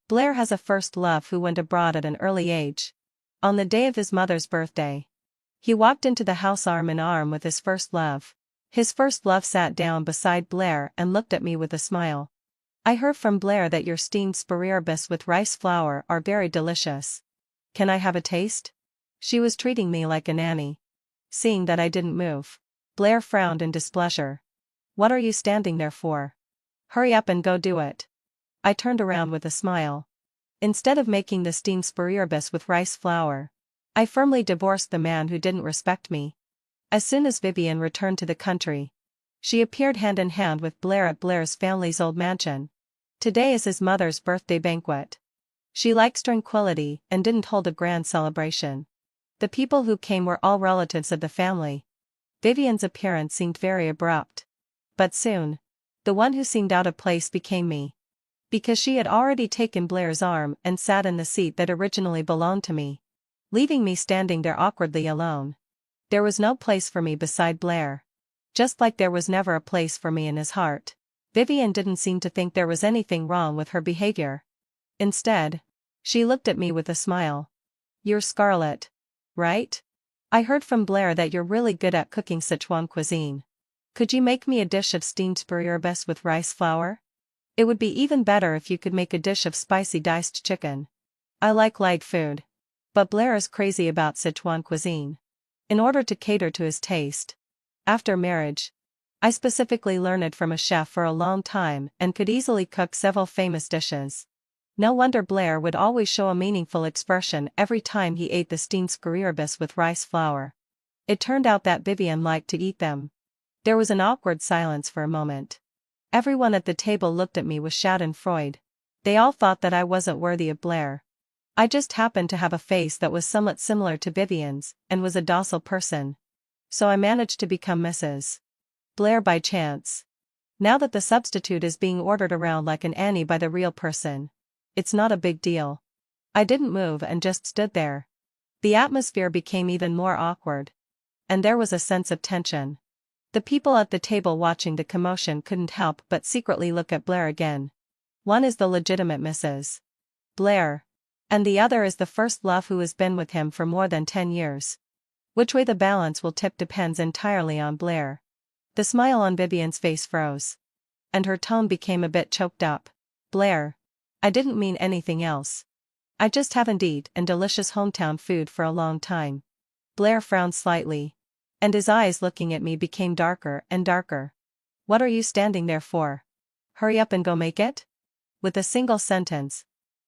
Blair has a first love who went abroad at an early age. On the day of his mother's birthday, he walked into the house arm in arm with his first love. His first love sat down beside Blair and looked at me with a smile. I heard from Blair that your steamed spiribus with rice flour are very delicious. Can I have a taste? She was treating me like a nanny. Seeing that I didn't move, Blair frowned in displeasure. What are you standing there for? Hurry up and go do it. I turned around with a smile. Instead of making the steamed spiribus with rice flour, I firmly divorced the man who didn't respect me. As soon as Vivian returned to the country, she appeared hand in hand with Blair at Blair's family's old mansion. Today is his mother's birthday banquet. She likes tranquility and didn't hold a grand celebration. The people who came were all relatives of the family. Vivian's appearance seemed very abrupt. But soon, the one who seemed out of place became me. Because she had already taken Blair's arm and sat in the seat that originally belonged to me, leaving me standing there awkwardly alone. There was no place for me beside Blair. Just like there was never a place for me in his heart. Vivian didn't seem to think there was anything wrong with her behavior. Instead, she looked at me with a smile. You're Scarlett, right? I heard from Blair that you're really good at cooking Sichuan cuisine. Could you make me a dish of steamed spiribus with rice flour? It would be even better if you could make a dish of spicy diced chicken. I like light food. But Blair is crazy about Sichuan cuisine. In order to cater to his taste. After marriage, I specifically learned from a chef for a long time and could easily cook several famous dishes. No wonder Blair would always show a meaningful expression every time he ate the steamed spiribus with rice flour. It turned out that Vivian liked to eat them. There was an awkward silence for a moment. Everyone at the table looked at me with schadenfreude. They all thought that I wasn't worthy of Blair. I just happened to have a face that was somewhat similar to Vivian's, and was a docile person. So I managed to become Mrs. Blair by chance. Now that the substitute is being ordered around like an Annie by the real person, it's not a big deal. I didn't move and just stood there. The atmosphere became even more awkward. And there was a sense of tension. The people at the table watching the commotion couldn't help but secretly look at Blair again. One is the legitimate Mrs. Blair. And the other is the first love who has been with him for more than 10 years. Which way the balance will tip depends entirely on Blair. The smile on Vivian's face froze. And her tone became a bit choked up. Blair. I didn't mean anything else. I just haven't eaten delicious hometown food for a long time. Blair frowned slightly. And his eyes looking at me became darker and darker. What are you standing there for? Hurry up and go make it? With a single sentence,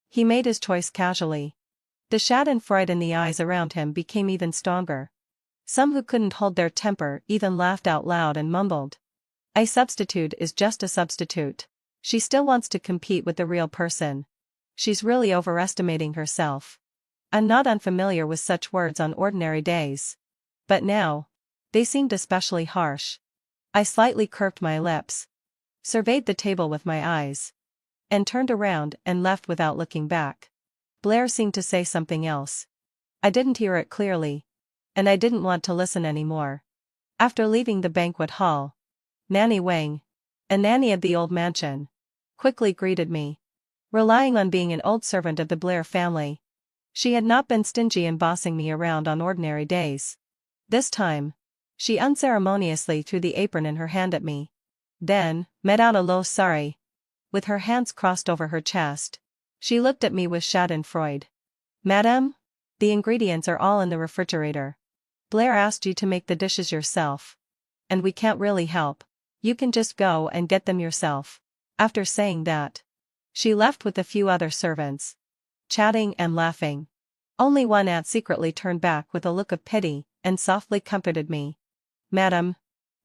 he made his choice casually. The schadenfreude in the eyes around him became even stronger. Some who couldn't hold their temper even laughed out loud and mumbled. A substitute is just a substitute. She still wants to compete with the real person. She's really overestimating herself. I'm not unfamiliar with such words on ordinary days. But now, they seemed especially harsh. I slightly curved my lips, surveyed the table with my eyes, and turned around and left without looking back. Blair seemed to say something else. I didn't hear it clearly. And I didn't want to listen anymore. After leaving the banquet hall, Nanny Wang, a nanny of the old mansion, quickly greeted me. Relying on being an old servant of the Blair family, she had not been stingy in bossing me around on ordinary days. This time, she unceremoniously threw the apron in her hand at me. Then, let out a low sorry. With her hands crossed over her chest, she looked at me with schadenfreude. Madame? The ingredients are all in the refrigerator. Blair asked you to make the dishes yourself. And we can't really help. You can just go and get them yourself. After saying that, she left with a few other servants, chatting and laughing. Only one aunt secretly turned back with a look of pity and softly comforted me. Madam,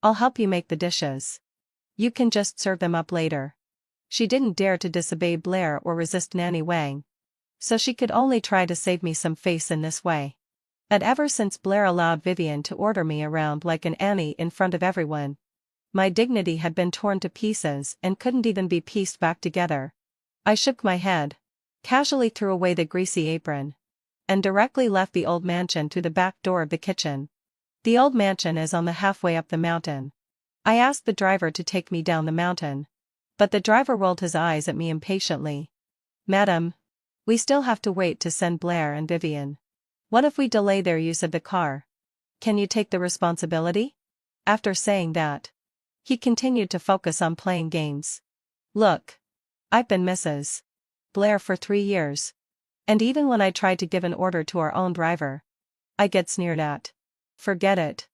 I'll help you make the dishes. You can just serve them up later. She didn't dare to disobey Blair or resist Nanny Wang. So she could only try to save me some face in this way. And ever since Blair allowed Vivian to order me around like an Annie in front of everyone, my dignity had been torn to pieces and couldn't even be pieced back together. I shook my head, casually threw away the greasy apron, and directly left the old mansion through the back door of the kitchen. The old mansion is on the halfway up the mountain. I asked the driver to take me down the mountain, but the driver rolled his eyes at me impatiently. Madam, We still have to wait to send Blair and Vivian. What if we delay their use of the car? Can you take the responsibility? After saying that, he continued to focus on playing games. Look. I've been Mrs. Blair for 3 years. And even when I try to give an order to our own driver, I get sneered at. Forget it.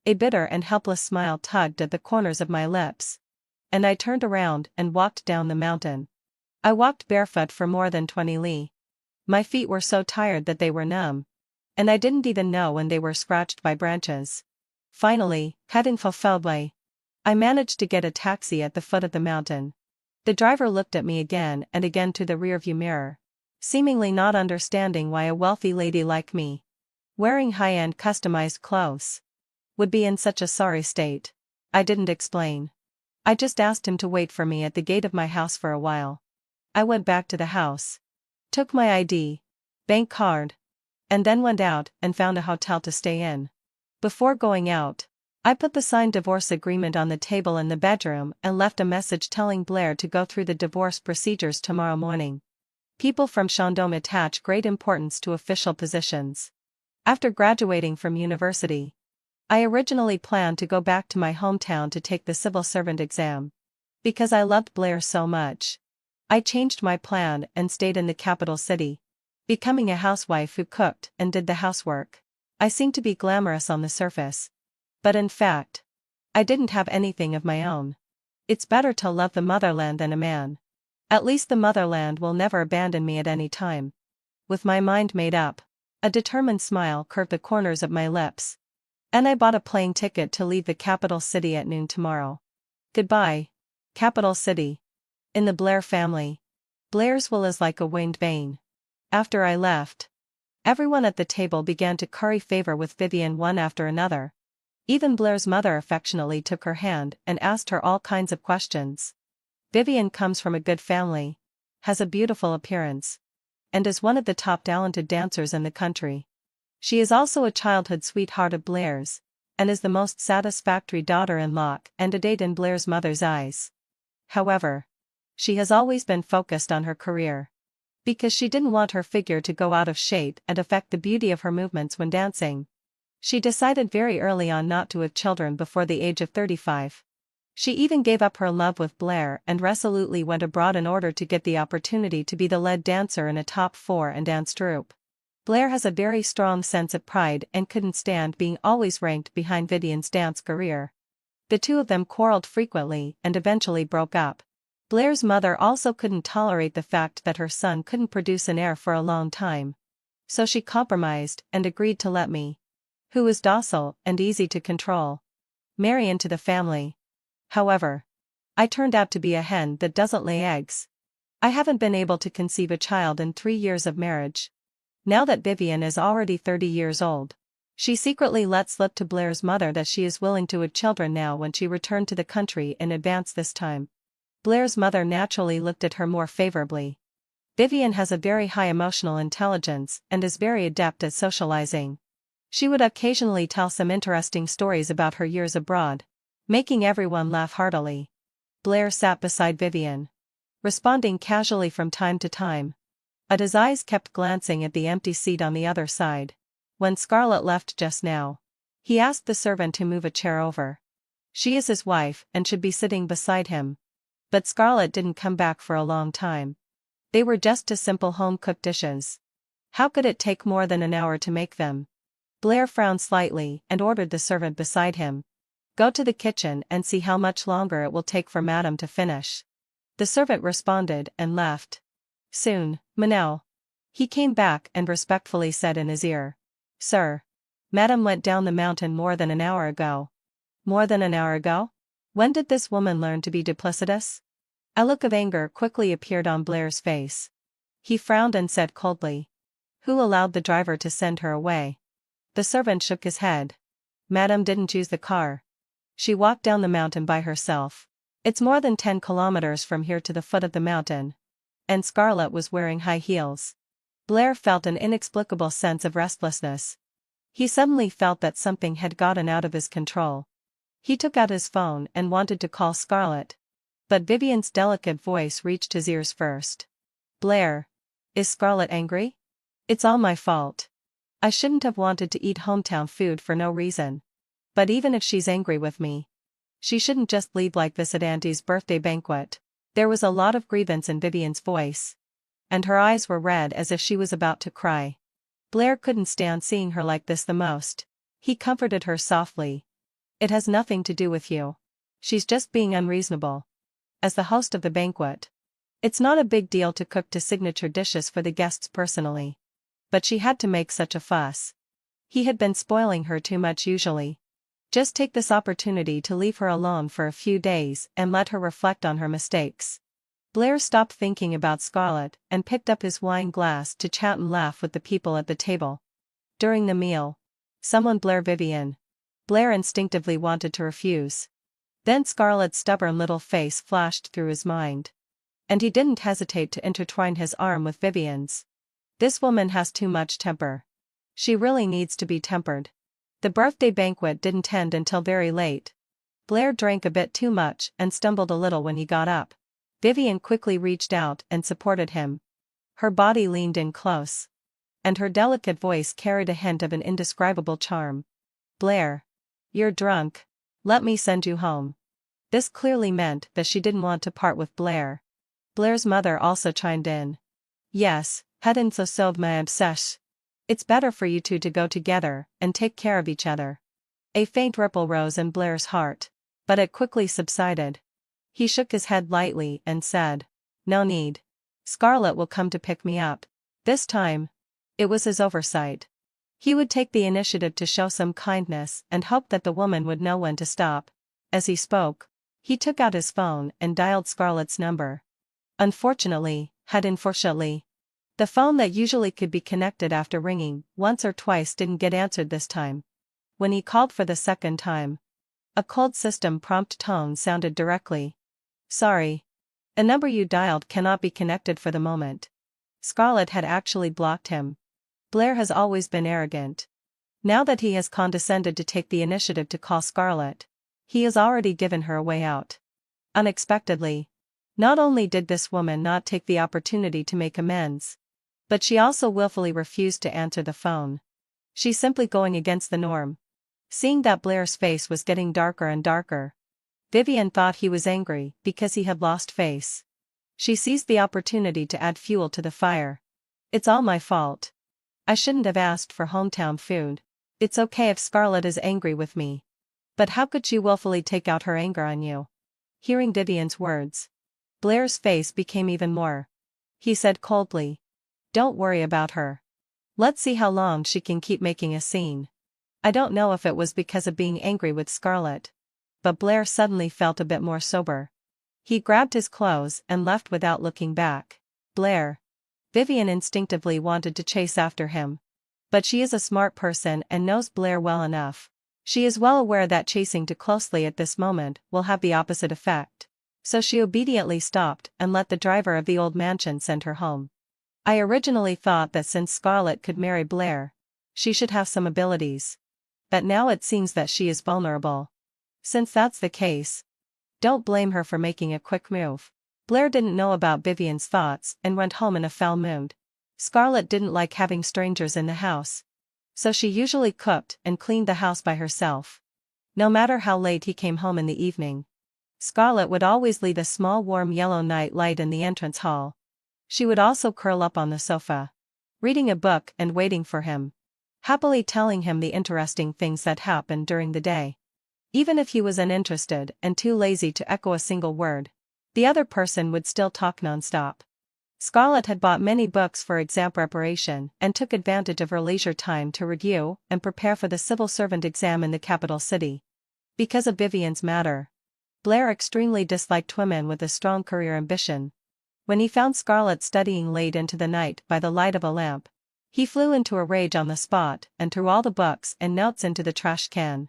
A bitter and helpless smile tugged at the corners of my lips. And I turned around and walked down the mountain. I walked barefoot for more than 20 li. My feet were so tired that they were numb. And I didn't even know when they were scratched by branches. Finally, having fulfilled I managed to get a taxi at the foot of the mountain. The driver looked at me again and again through the rearview mirror, seemingly not understanding why a wealthy lady like me, wearing high-end customized clothes, would be in such a sorry state. I didn't explain. I just asked him to wait for me at the gate of my house for a while. I went back to the house, took my ID, bank card, and then went out and found a hotel to stay in. Before going out, I put the signed divorce agreement on the table in the bedroom and left a message telling Blair to go through the divorce procedures tomorrow morning. People from Shandong attach great importance to official positions. After graduating from university, I originally planned to go back to my hometown to take the civil servant exam. Because I loved Blair so much, I changed my plan and stayed in the capital city, becoming a housewife who cooked and did the housework. I seemed to be glamorous on the surface. But in fact, I didn't have anything of my own. It's better to love the motherland than a man. At least the motherland will never abandon me at any time. With my mind made up, a determined smile curved the corners of my lips. And I bought a plane ticket to leave the capital city at noon tomorrow. Goodbye, capital city. In the Blair family, Blair's will is like a winged vane. After I left, everyone at the table began to curry favor with Vivian one after another. Even Blair's mother affectionately took her hand and asked her all kinds of questions. Vivian comes from a good family, has a beautiful appearance, and is one of the top talented dancers in the country. She is also a childhood sweetheart of Blair's, and is the most satisfactory daughter-in-law and a date in Blair's mother's eyes. However, she has always been focused on her career. Because she didn't want her figure to go out of shape and affect the beauty of her movements when dancing, she decided very early on not to have children before the age of 35. She even gave up her love with Blair and resolutely went abroad in order to get the opportunity to be the lead dancer in a top 4 and dance troupe. Blair has a very strong sense of pride and couldn't stand being always ranked behind Vivian's dance career. The two of them quarreled frequently and eventually broke up. Blair's mother also couldn't tolerate the fact that her son couldn't produce an heir for a long time. So she compromised and agreed to let me, who was docile and easy to control, marry into the family. However, I turned out to be a hen that doesn't lay eggs. I haven't been able to conceive a child in 3 years of marriage. Now that Vivian is already 30 years old, she secretly let slip to Blair's mother that she is willing to have children now when she returned to the country in advance this time. Blair's mother naturally looked at her more favorably. Vivian has a very high emotional intelligence and is very adept at socializing. She would occasionally tell some interesting stories about her years abroad, making everyone laugh heartily. Blair sat beside Vivian, responding casually from time to time, but his eyes kept glancing at the empty seat on the other side. When Scarlett left just now, he asked the servant to move a chair over. She is his wife and should be sitting beside him. But Scarlett didn't come back for a long time. They were just 2 simple home-cooked dishes. How could it take more than an hour to make them? Blair frowned slightly and ordered the servant beside him. Go to the kitchen and see how much longer it will take for Madame to finish. The servant responded and left. Soon, Manel. He came back and respectfully said in his ear, Sir. Madame went down the mountain more than an hour ago. More than an hour ago? When did this woman learn to be duplicitous? A look of anger quickly appeared on Blair's face. He frowned and said coldly, Who allowed the driver to send her away? The servant shook his head. Madame didn't use the car. She walked down the mountain by herself. It's more than 10 kilometers from here to the foot of the mountain. And Scarlett was wearing high heels. Blair felt an inexplicable sense of restlessness. He suddenly felt that something had gotten out of his control. He took out his phone and wanted to call Scarlett. But Vivian's delicate voice reached his ears first. Blair. Is Scarlett angry? It's all my fault. I shouldn't have wanted to eat hometown food for no reason. But even if she's angry with me, she shouldn't just leave like this at Auntie's birthday banquet. There was a lot of grievance in Vivian's voice. And her eyes were red as if she was about to cry. Blair couldn't stand seeing her like this the most. He comforted her softly. It has nothing to do with you. She's just being unreasonable. As the host of the banquet, it's not a big deal to cook to signature dishes for the guests personally. But she had to make such a fuss. He had been spoiling her too much usually. Just take this opportunity to leave her alone for a few days and let her reflect on her mistakes. Blair stopped thinking about Scarlett and picked up his wine glass to chat and laugh with the people at the table. During the meal, someone Vivian. Blair instinctively wanted to refuse. Then Scarlett's stubborn little face flashed through his mind. And he didn't hesitate to intertwine his arm with Vivian's. This woman has too much temper. She really needs to be tempered. The birthday banquet didn't end until very late. Blair drank a bit too much and stumbled a little when he got up. Vivian quickly reached out and supported him. Her body leaned in close. And her delicate voice carried a hint of an indescribable charm. Blair. You're drunk. Let me send you home. This clearly meant that she didn't want to part with Blair. Blair's mother also chimed in. Yes, hadn't so solved my obsession. It's better for you two to go together and take care of each other. A faint ripple rose in Blair's heart, but it quickly subsided. He shook his head lightly and said, No need. Scarlett will come to pick me up. This time, it was his oversight. He would take the initiative to show some kindness and hope that the woman would know when to stop. As he spoke, he took out his phone and dialed Scarlett's number. Unfortunately, the phone that usually could be connected after ringing once or twice didn't get answered this time. When he called for the second time, a cold system prompt tone sounded directly. Sorry. A number you dialed cannot be connected for the moment. Scarlett had actually blocked him. Blair has always been arrogant. Now that he has condescended to take the initiative to call Scarlett, he has already given her a way out. Unexpectedly, not only did this woman not take the opportunity to make amends, but she also willfully refused to answer the phone. She's simply going against the norm. Seeing that Blair's face was getting darker and darker, Vivian thought he was angry because he had lost face. She seized the opportunity to add fuel to the fire. It's all my fault. I shouldn't have asked for hometown food. It's okay if Scarlett is angry with me. But how could she willfully take out her anger on you? Hearing Vivian's words, Blair's face became even more. He said coldly, Don't worry about her. Let's see how long she can keep making a scene. I don't know if it was because of being angry with Scarlett, but Blair suddenly felt a bit more sober. He grabbed his clothes and left without looking back. Blair. Vivian instinctively wanted to chase after him. But she is a smart person and knows Blair well enough. She is well aware that chasing too closely at this moment will have the opposite effect. So she obediently stopped and let the driver of the old mansion send her home. I originally thought that since Scarlett could marry Blair, she should have some abilities. But now it seems that she is vulnerable. Since that's the case, don't blame her for making a quick move. Blair didn't know about Vivian's thoughts and went home in a foul mood. Scarlett didn't like having strangers in the house, so she usually cooked and cleaned the house by herself. No matter how late he came home in the evening, Scarlett would always leave a small warm yellow night light in the entrance hall. She would also curl up on the sofa, reading a book and waiting for him, happily telling him the interesting things that happened during the day. Even if he was uninterested and too lazy to echo a single word, the other person would still talk nonstop. Scarlett had bought many books for exam preparation and took advantage of her leisure time to review and prepare for the civil servant exam in the capital city. Because of Vivian's matter, Blair extremely disliked women with a strong career ambition. When he found Scarlett studying late into the night by the light of a lamp, he flew into a rage on the spot and threw all the books and notes into the trash can.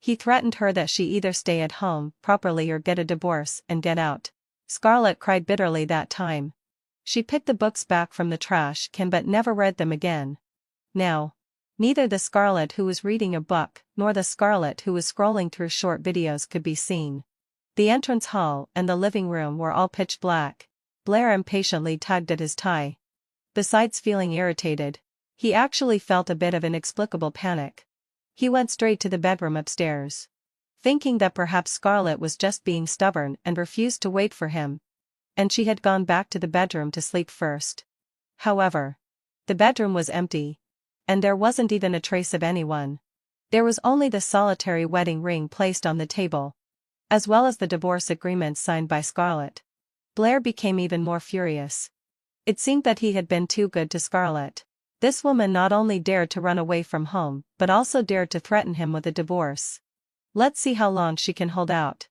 He threatened her that she either stay at home properly or get a divorce and get out. Scarlett cried bitterly that time. She picked the books back from the trash can but never read them again. Now, neither the Scarlett who was reading a book nor the Scarlett who was scrolling through short videos could be seen. The entrance hall and the living room were all pitch black. Blair impatiently tugged at his tie. Besides feeling irritated, he actually felt a bit of inexplicable panic. He went straight to the bedroom upstairs, thinking that perhaps Scarlett was just being stubborn and refused to wait for him, and she had gone back to the bedroom to sleep first. However, the bedroom was empty, and there wasn't even a trace of anyone. There was only the solitary wedding ring placed on the table, as well as the divorce agreement signed by Scarlett. Blair became even more furious. It seemed that he had been too good to Scarlett. This woman not only dared to run away from home but also dared to threaten him with a divorce. Let's see how long she can hold out.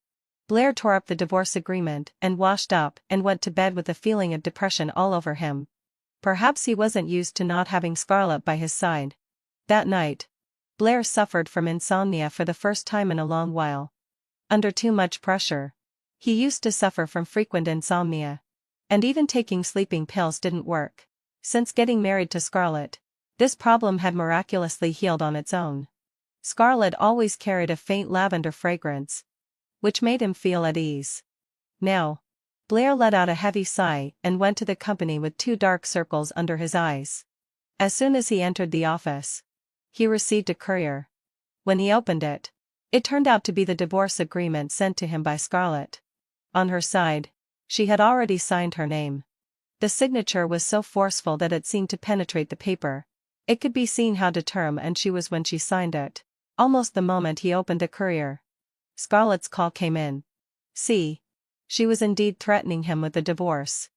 Blair tore up the divorce agreement and washed up and went to bed with a feeling of depression all over him. Perhaps he wasn't used to not having Scarlett by his side. That night, Blair suffered from insomnia for the first time in a long while. Under too much pressure. He used to suffer from frequent insomnia, and even taking sleeping pills didn't work. Since getting married to Scarlett, this problem had miraculously healed on its own. Scarlett always carried a faint lavender fragrance, which made him feel at ease. Now, Blair let out a heavy sigh and went to the company with 2 dark circles under his eyes. As soon as he entered the office, he received a courier. When he opened it, it turned out to be the divorce agreement sent to him by Scarlett. On her side, she had already signed her name. The signature was so forceful that it seemed to penetrate the paper. It could be seen how determined she was when she signed it. Almost the moment he opened the courier, Scarlett's call came in. See, she was indeed threatening him with a divorce.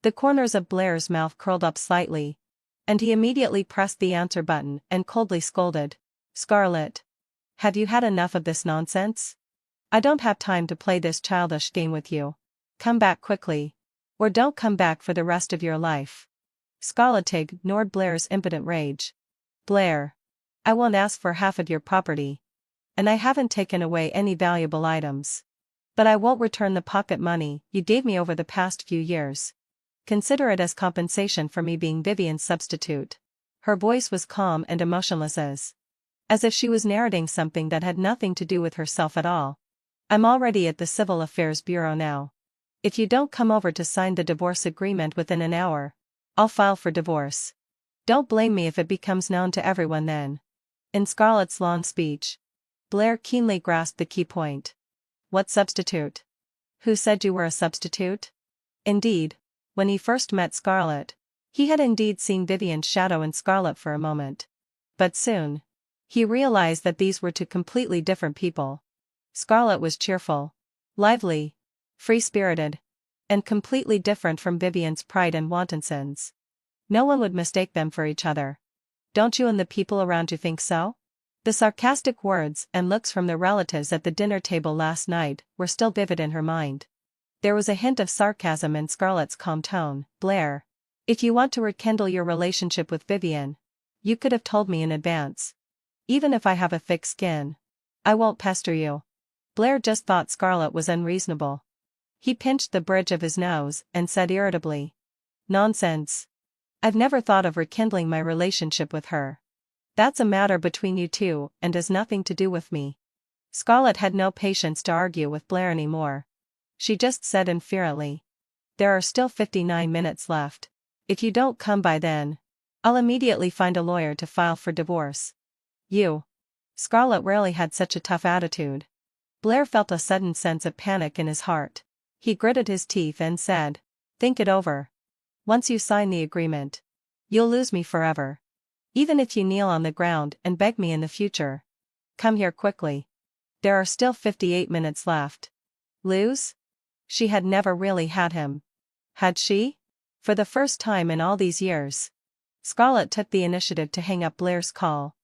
The corners of Blair's mouth curled up slightly, and he immediately pressed the answer button and coldly scolded, "Scarlett, have you had enough of this nonsense? I don't have time to play this childish game with you. Come back quickly, or don't come back for the rest of your life." Scarlett ignored Blair's impotent rage. "Blair, I won't ask for half of your property. And I haven't taken away any valuable items. But I won't return the pocket money you gave me over the past few years. Consider it as compensation for me being Vivian's substitute." Her voice was calm and emotionless as if she was narrating something that had nothing to do with herself at all. "I'm already at the Civil Affairs Bureau now. If you don't come over to sign the divorce agreement within an hour, I'll file for divorce. Don't blame me if it becomes known to everyone then." In Scarlett's long speech, Blair keenly grasped the key point. What substitute? Who said you were a substitute? Indeed, when he first met Scarlett, he had indeed seen Vivian's shadow in Scarlett for a moment. But soon, he realized that these were 2 completely different people. Scarlett was cheerful, lively, free-spirited, and completely different from Vivian's pride and wanton sins. No one would mistake them for each other. Don't you and the people around you think so? The sarcastic words and looks from the relatives at the dinner table last night were still vivid in her mind. There was a hint of sarcasm in Scarlett's calm tone. "Blair, if you want to rekindle your relationship with Vivian, you could have told me in advance. Even if I have a thick skin, I won't pester you." Blair just thought Scarlett was unreasonable. He pinched the bridge of his nose and said irritably, "Nonsense. I've never thought of rekindling my relationship with her. That's a matter between you 2 and has nothing to do with me." Scarlett had no patience to argue with Blair anymore. She just said infuriately, "There are still 59 minutes left. If you don't come by then, I'll immediately find a lawyer to file for divorce." "You." Scarlett rarely had such a tough attitude. Blair felt a sudden sense of panic in his heart. He gritted his teeth and said, "Think it over. Once you sign the agreement, you'll lose me forever. Even if you kneel on the ground and beg me in the future. Come here quickly. There are still 58 minutes left." Lose? She had never really had him. Had she? For the first time in all these years. Scarlett took the initiative to hang up Blair's call.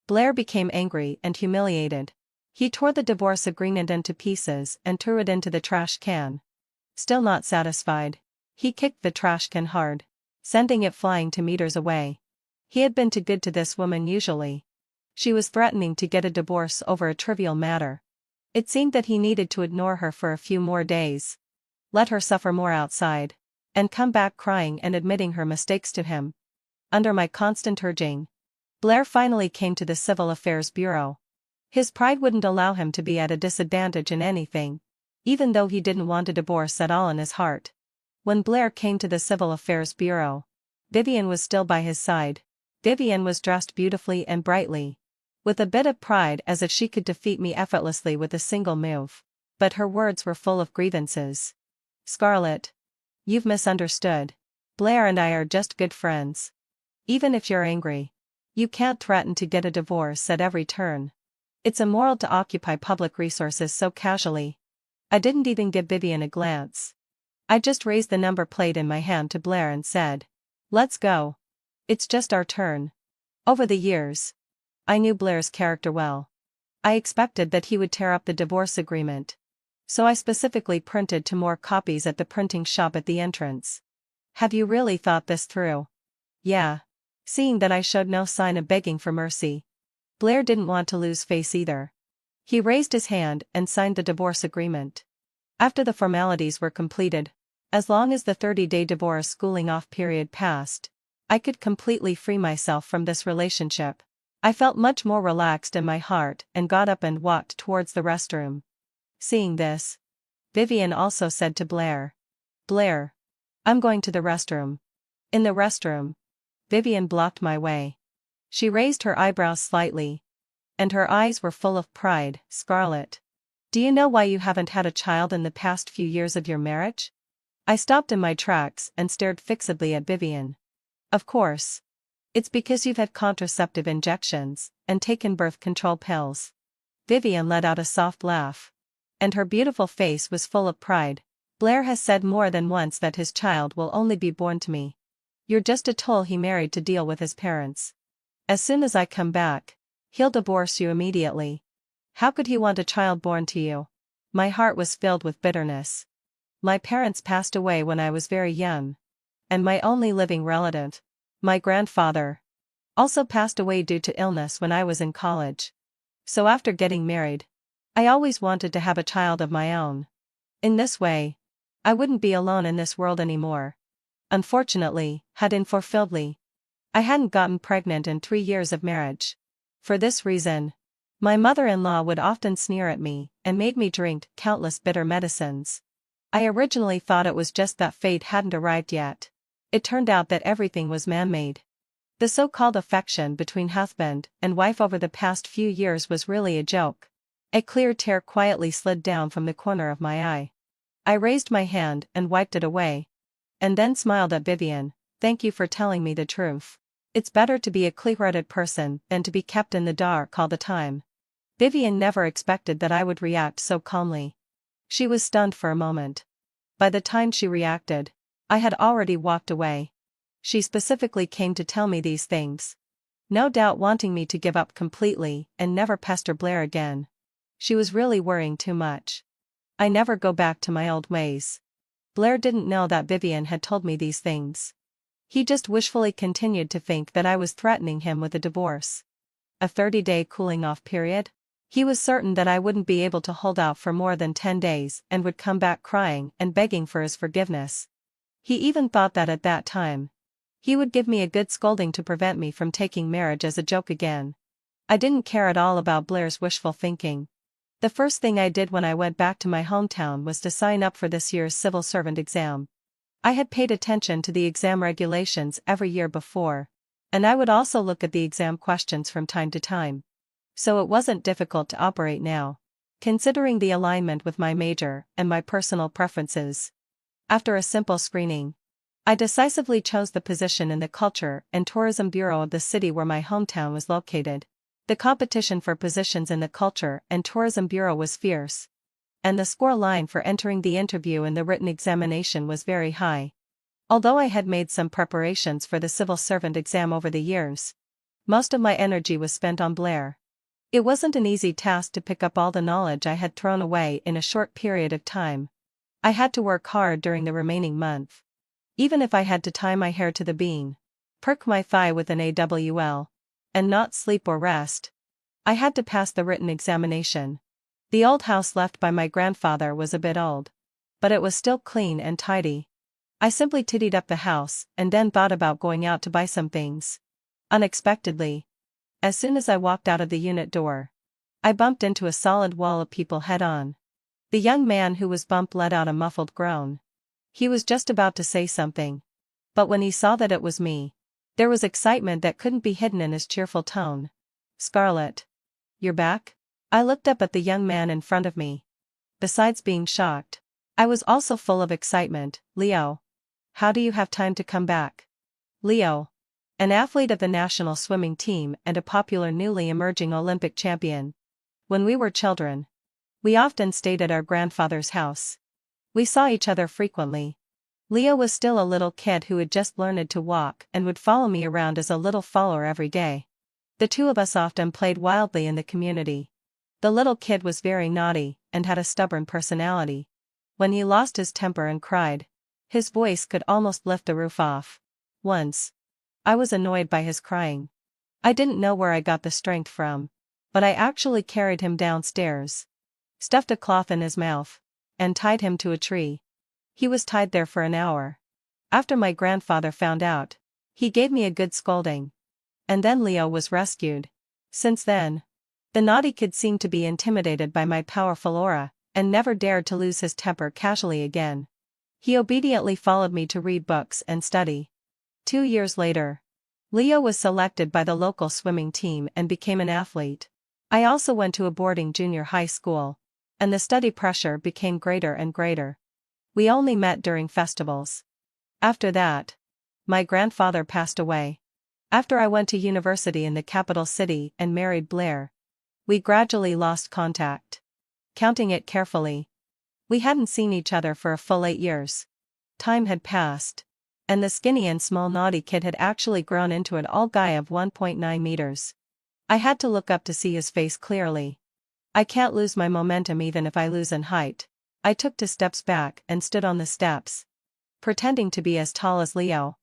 Blair became angry and humiliated. He tore the divorce agreement into pieces and threw it into the trash can. Still not satisfied, he kicked the trash can hard, sending it flying to meters away. He had been too good to this woman usually. She was threatening to get a divorce over a trivial matter. It seemed that he needed to ignore her for a few more days. Let her suffer more outside, and come back crying and admitting her mistakes to him. Under my constant urging, Blair finally came to the Civil Affairs Bureau. His pride wouldn't allow him to be at a disadvantage in anything, even though he didn't want a divorce at all in his heart. When Blair came to the Civil Affairs Bureau, Vivian was still by his side. Vivian was dressed beautifully and brightly, with a bit of pride as if she could defeat me effortlessly with a single move. But her words were full of grievances. "Scarlett, you've misunderstood. Blair and I are just good friends. Even if you're angry, you can't threaten to get a divorce at every turn. It's immoral to occupy public resources so casually." I didn't even give Vivian a glance. I just raised the number plate in my hand to Blair and said, "Let's go. It's just our turn." Over the years, I knew Blair's character well. I expected that he would tear up the divorce agreement. So I specifically printed 2 more copies at the printing shop at the entrance. "Have you really thought this through?" "Yeah." Seeing that I showed no sign of begging for mercy, Blair didn't want to lose face either. He raised his hand and signed the divorce agreement. After the formalities were completed, as long as the 30-day divorce schooling-off period passed, I could completely free myself from this relationship. I felt much more relaxed in my heart and got up and walked towards the restroom. Seeing this, Vivian also said to Blair, "Blair, I'm going to the restroom." In the restroom, Vivian blocked my way. She raised her eyebrows slightly, and her eyes were full of pride. "Scarlett, do you know why you haven't had a child in the past few years of your marriage?" I stopped in my tracks and stared fixedly at Vivian. "Of course. It's because you've had contraceptive injections and taken birth control pills." Vivian let out a soft laugh, and her beautiful face was full of pride. "Blair has said more than once that his child will only be born to me. You're just a tool he married to deal with his parents. As soon as I come back, he'll divorce you immediately. How could he want a child born to you?" My heart was filled with bitterness. My parents passed away when I was very young. And my only living relative, my grandfather, also passed away due to illness when I was in college. So after getting married, I always wanted to have a child of my own. In this way, I wouldn't be alone in this world anymore. Unfortunately, I hadn't gotten pregnant in 3 years of marriage. For this reason, my mother-in-law would often sneer at me and made me drink countless bitter medicines. I originally thought it was just that fate hadn't arrived yet. It turned out that everything was man-made. The so-called affection between husband and wife over the past few years was really a joke. A clear tear quietly slid down from the corner of my eye. I raised my hand and wiped it away, and then smiled at Vivian. "Thank you for telling me the truth. It's better to be a clear-headed person than to be kept in the dark all the time." Vivian never expected that I would react so calmly. She was stunned for a moment. By the time she reacted, I had already walked away. She specifically came to tell me these things, no doubt wanting me to give up completely and never pester Blair again. She was really worrying too much. I never go back to my old ways. Blair didn't know that Vivian had told me these things. He just wishfully continued to think that I was threatening him with a divorce. A 30-day cooling-off period? He was certain that I wouldn't be able to hold out for more than 10 days and would come back crying and begging for his forgiveness. He even thought that at that time, he would give me a good scolding to prevent me from taking marriage as a joke again. I didn't care at all about Blair's wishful thinking. The first thing I did when I went back to my hometown was to sign up for this year's civil servant exam. I had paid attention to the exam regulations every year before, and I would also look at the exam questions from time to time. So it wasn't difficult to operate now, considering the alignment with my major and my personal preferences. After a simple screening, I decisively chose the position in the Culture and Tourism Bureau of the city where my hometown was located. The competition for positions in the Culture and Tourism Bureau was fierce, and the score line for entering the interview and the written examination was very high. Although I had made some preparations for the civil servant exam over the years, most of my energy was spent on Blair. It wasn't an easy task to pick up all the knowledge I had thrown away in a short period of time. I had to work hard during the remaining month. Even if I had to tie my hair to the beam, perk my thigh with an AWL, and not sleep or rest, I had to pass the written examination. The old house left by my grandfather was a bit old, but it was still clean and tidy. I simply tidied up the house and then thought about going out to buy some things. Unexpectedly, as soon as I walked out of the unit door, I bumped into a solid wall of people head-on. The young man who was bumped let out a muffled groan. He was just about to say something, But when he saw that it was me, there was excitement that couldn't be hidden in his cheerful tone. "Scarlett. You're back?" I looked up at the young man in front of me. Besides being shocked, I was also full of excitement. "Leo. How do you have time to come back?" Leo. An athlete of the national swimming team and a popular newly emerging Olympic champion. When we were children, we often stayed at our grandfather's house. We saw each other frequently. Leo was still a little kid who had just learned to walk and would follow me around as a little follower every day. The two of us often played wildly in the community. The little kid was very naughty and had a stubborn personality. When he lost his temper and cried, his voice could almost lift the roof off. Once, I was annoyed by his crying. I didn't know where I got the strength from, but I actually carried him downstairs, stuffed a cloth in his mouth, and tied him to a tree. He was tied there for an hour. After my grandfather found out, he gave me a good scolding. And then Leo was rescued. Since then, the naughty kid seemed to be intimidated by my powerful aura, and never dared to lose his temper casually again. He obediently followed me to read books and study. 2 years later, Leo was selected by the local swimming team and became an athlete. I also went to a boarding junior high school, and the study pressure became greater and greater. We only met during festivals. After that, my grandfather passed away. After I went to university in the capital city and married Blair, we gradually lost contact. Counting it carefully, we hadn't seen each other for a full 8 years. Time had passed, and the skinny and small naughty kid had actually grown into an all guy of 1.9 meters. I had to look up to see his face clearly. I can't lose my momentum even if I lose in height. I took 2 steps back and stood on the steps, pretending to be as tall as Leo.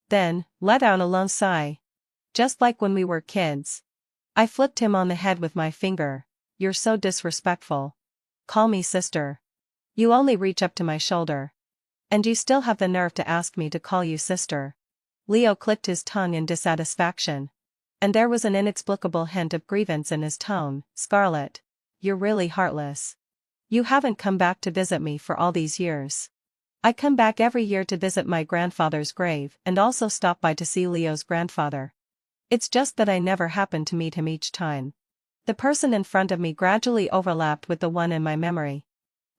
Then, let out a lone sigh. Just like when we were kids. I flicked him on the head with my finger. "You're so disrespectful. Call me sister. You only reach up to my shoulder. And you still have the nerve to ask me to call you sister." Leo clicked his tongue in dissatisfaction. And there was an inexplicable hint of grievance in his tone. "Scarlett. You're really heartless. You haven't come back to visit me for all these years." I come back every year to visit my grandfather's grave and also stop by to see Leo's grandfather. It's just that I never happened to meet him each time. The person in front of me gradually overlapped with the one in my memory.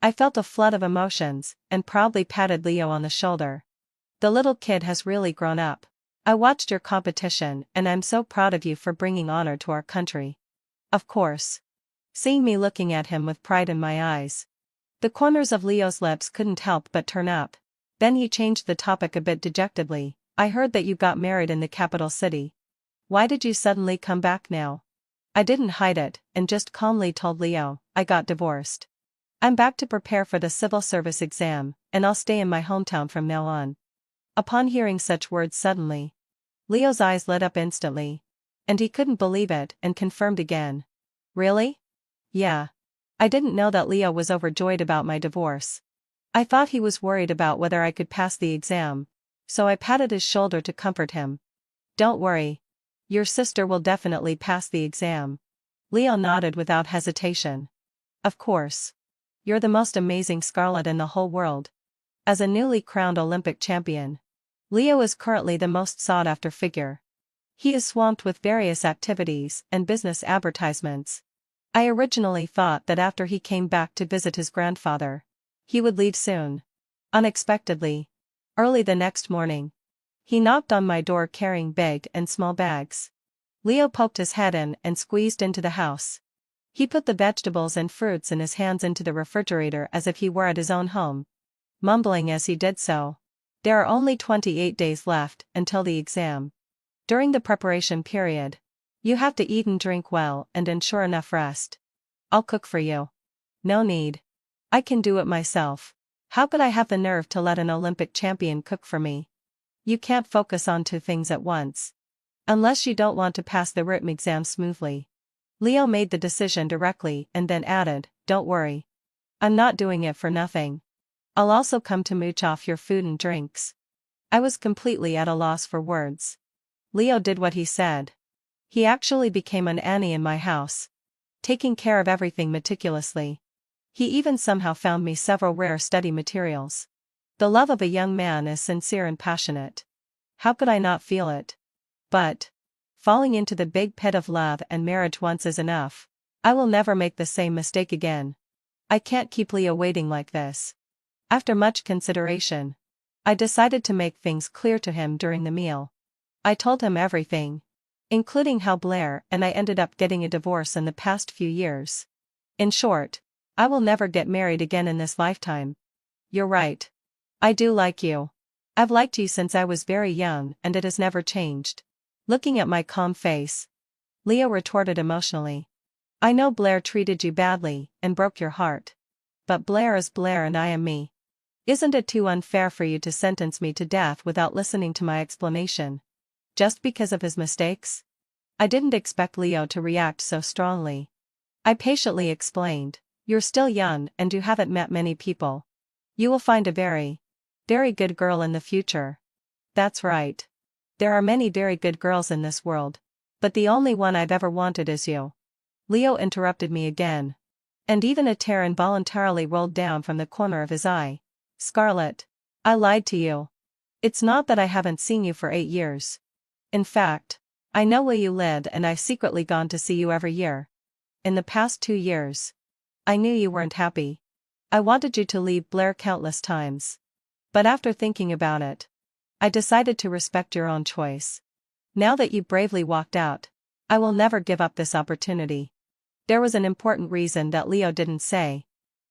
I felt a flood of emotions, and proudly patted Leo on the shoulder. "The little kid has really grown up. I watched your competition and I'm so proud of you for bringing honor to our country." Of course. Seeing me looking at him with pride in my eyes, the corners of Leo's lips couldn't help but turn up. Then he changed the topic a bit dejectedly. "I heard that you got married in the capital city. Why did you suddenly come back now?" I didn't hide it, and just calmly told Leo, "I got divorced. I'm back to prepare for the civil service exam, and I'll stay in my hometown from now on." Upon hearing such words suddenly, Leo's eyes lit up instantly. And he couldn't believe it and confirmed again. "Really?" "Yeah." I didn't know that Leo was overjoyed about my divorce. I thought he was worried about whether I could pass the exam, so I patted his shoulder to comfort him. "Don't worry. Your sister will definitely pass the exam." Leo nodded without hesitation. "Of course. You're the most amazing Scarlett in the whole world." As a newly crowned Olympic champion, Leo is currently the most sought-after figure. He is swamped with various activities and business advertisements. I originally thought that after he came back to visit his grandfather, he would leave soon. Unexpectedly, early the next morning, he knocked on my door carrying big and small bags. Leo poked his head in and squeezed into the house. He put the vegetables and fruits in his hands into the refrigerator as if he were at his own home, mumbling as he did so, "There are only 28 days left until the exam. During the preparation period, you have to eat and drink well and ensure enough rest. I'll cook for you." "No need. I can do it myself." How could I have the nerve to let an Olympic champion cook for me? You can't focus on 2 things at once. Unless you don't want to pass the written exam smoothly. Leo made the decision directly and then added, "Don't worry. I'm not doing it for nothing. I'll also come to mooch off your food and drinks." I was completely at a loss for words. Leo did what he said. He actually became an Annie in my house, taking care of everything meticulously. He even somehow found me several rare study materials. The love of a young man is sincere and passionate. How could I not feel it? But falling into the big pit of love and marriage once is enough. I will never make the same mistake again. I can't keep Leo waiting like this. After much consideration, I decided to make things clear to him during the meal. I told him everything, including how Blair and I ended up getting a divorce in the past few years. In short, I will never get married again in this lifetime. You're right. I do like you. I've liked you since I was very young and it has never changed. Looking at my calm face, Leo retorted emotionally. I know Blair treated you badly and broke your heart. But Blair is Blair and I am me. Isn't it too unfair for you to sentence me to death without listening to my explanation? Just because of his mistakes? I didn't expect Leo to react so strongly. I patiently explained, you're still young and you haven't met many people. You will find a very, very good girl in the future. That's right. There are many very good girls in this world, but the only one I've ever wanted is you. Leo interrupted me again. And even a tear involuntarily rolled down from the corner of his eye. Scarlett, I lied to you. It's not that I haven't seen you for 8 years. In fact, I know where you live and I've secretly gone to see you every year. In the past 2 years. I knew you weren't happy. I wanted you to leave Blair countless times. But after thinking about it, I decided to respect your own choice. Now that you bravely walked out, I will never give up this opportunity. There was an important reason that Leo didn't say.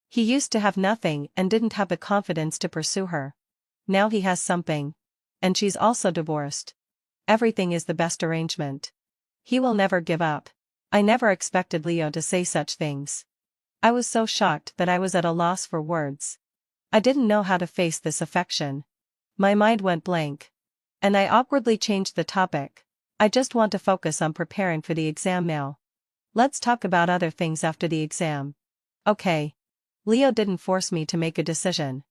He used to have nothing and didn't have the confidence to pursue her. Now he has something. And she's also divorced. Everything is the best arrangement. He will never give up. I never expected Leo to say such things. I was so shocked that I was at a loss for words. I didn't know how to face this affection. My mind went blank. And I awkwardly changed the topic. I just want to focus on preparing for the exam now. Let's talk about other things after the exam. Okay. Leo didn't force me to make a decision.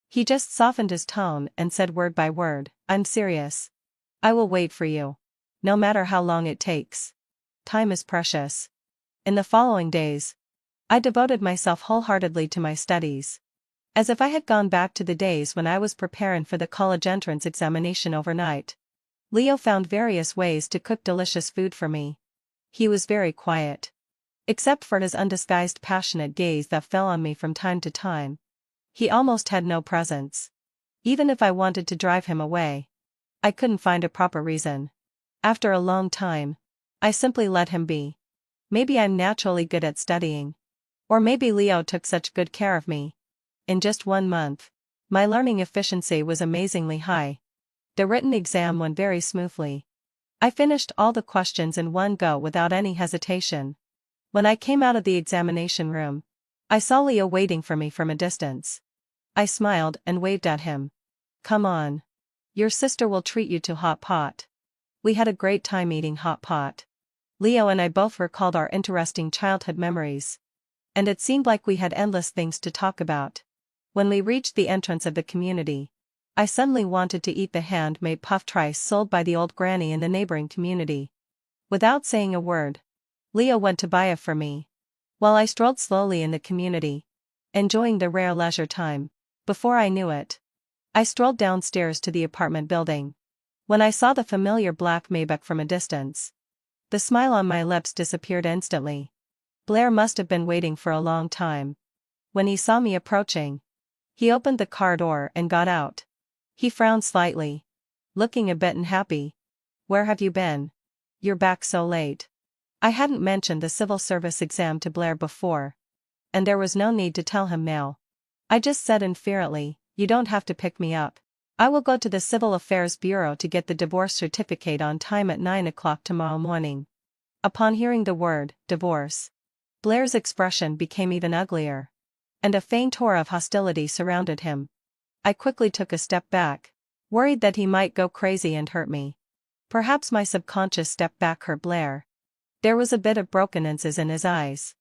He just softened his tone and said word by word, I'm serious. I will wait for you. No matter how long it takes. Time is precious. In the following days, I devoted myself wholeheartedly to my studies. As if I had gone back to the days when I was preparing for the college entrance examination overnight. Leo found various ways to cook delicious food for me. He was very quiet. Except for his undisguised passionate gaze that fell on me from time to time. He almost had no presence. Even if I wanted to drive him away, I couldn't find a proper reason. After a long time, I simply let him be. Maybe I'm naturally good at studying. Or maybe Leo took such good care of me. In just 1 month, my learning efficiency was amazingly high. The written exam went very smoothly. I finished all the questions in one go without any hesitation. When I came out of the examination room, I saw Leo waiting for me from a distance. I smiled and waved at him. Come on. Your sister will treat you to hot pot. We had a great time eating hot pot. Leo and I both recalled our interesting childhood memories. And it seemed like we had endless things to talk about. When we reached the entrance of the community, I suddenly wanted to eat the handmade puffed rice sold by the old granny in the neighboring community. Without saying a word, Leo went to buy it for me. While I strolled slowly in the community, enjoying the rare leisure time, before I knew it, I strolled downstairs to the apartment building. When I saw the familiar black Maybach from a distance, the smile on my lips disappeared instantly. Blair must have been waiting for a long time. When he saw me approaching, he opened the car door and got out. He frowned slightly, looking a bit unhappy. Where have you been? You're back so late. I hadn't mentioned the civil service exam to Blair before. And there was no need to tell him now. I just said inferiorly, you don't have to pick me up. I will go to the Civil Affairs Bureau to get the divorce certificate on time at 9 o'clock tomorrow morning. Upon hearing the word, divorce, Blair's expression became even uglier. And a faint aura of hostility surrounded him. I quickly took a step back, worried that he might go crazy and hurt me. Perhaps my subconscious step back hurt Blair. There was a bit of brokenness in his eyes.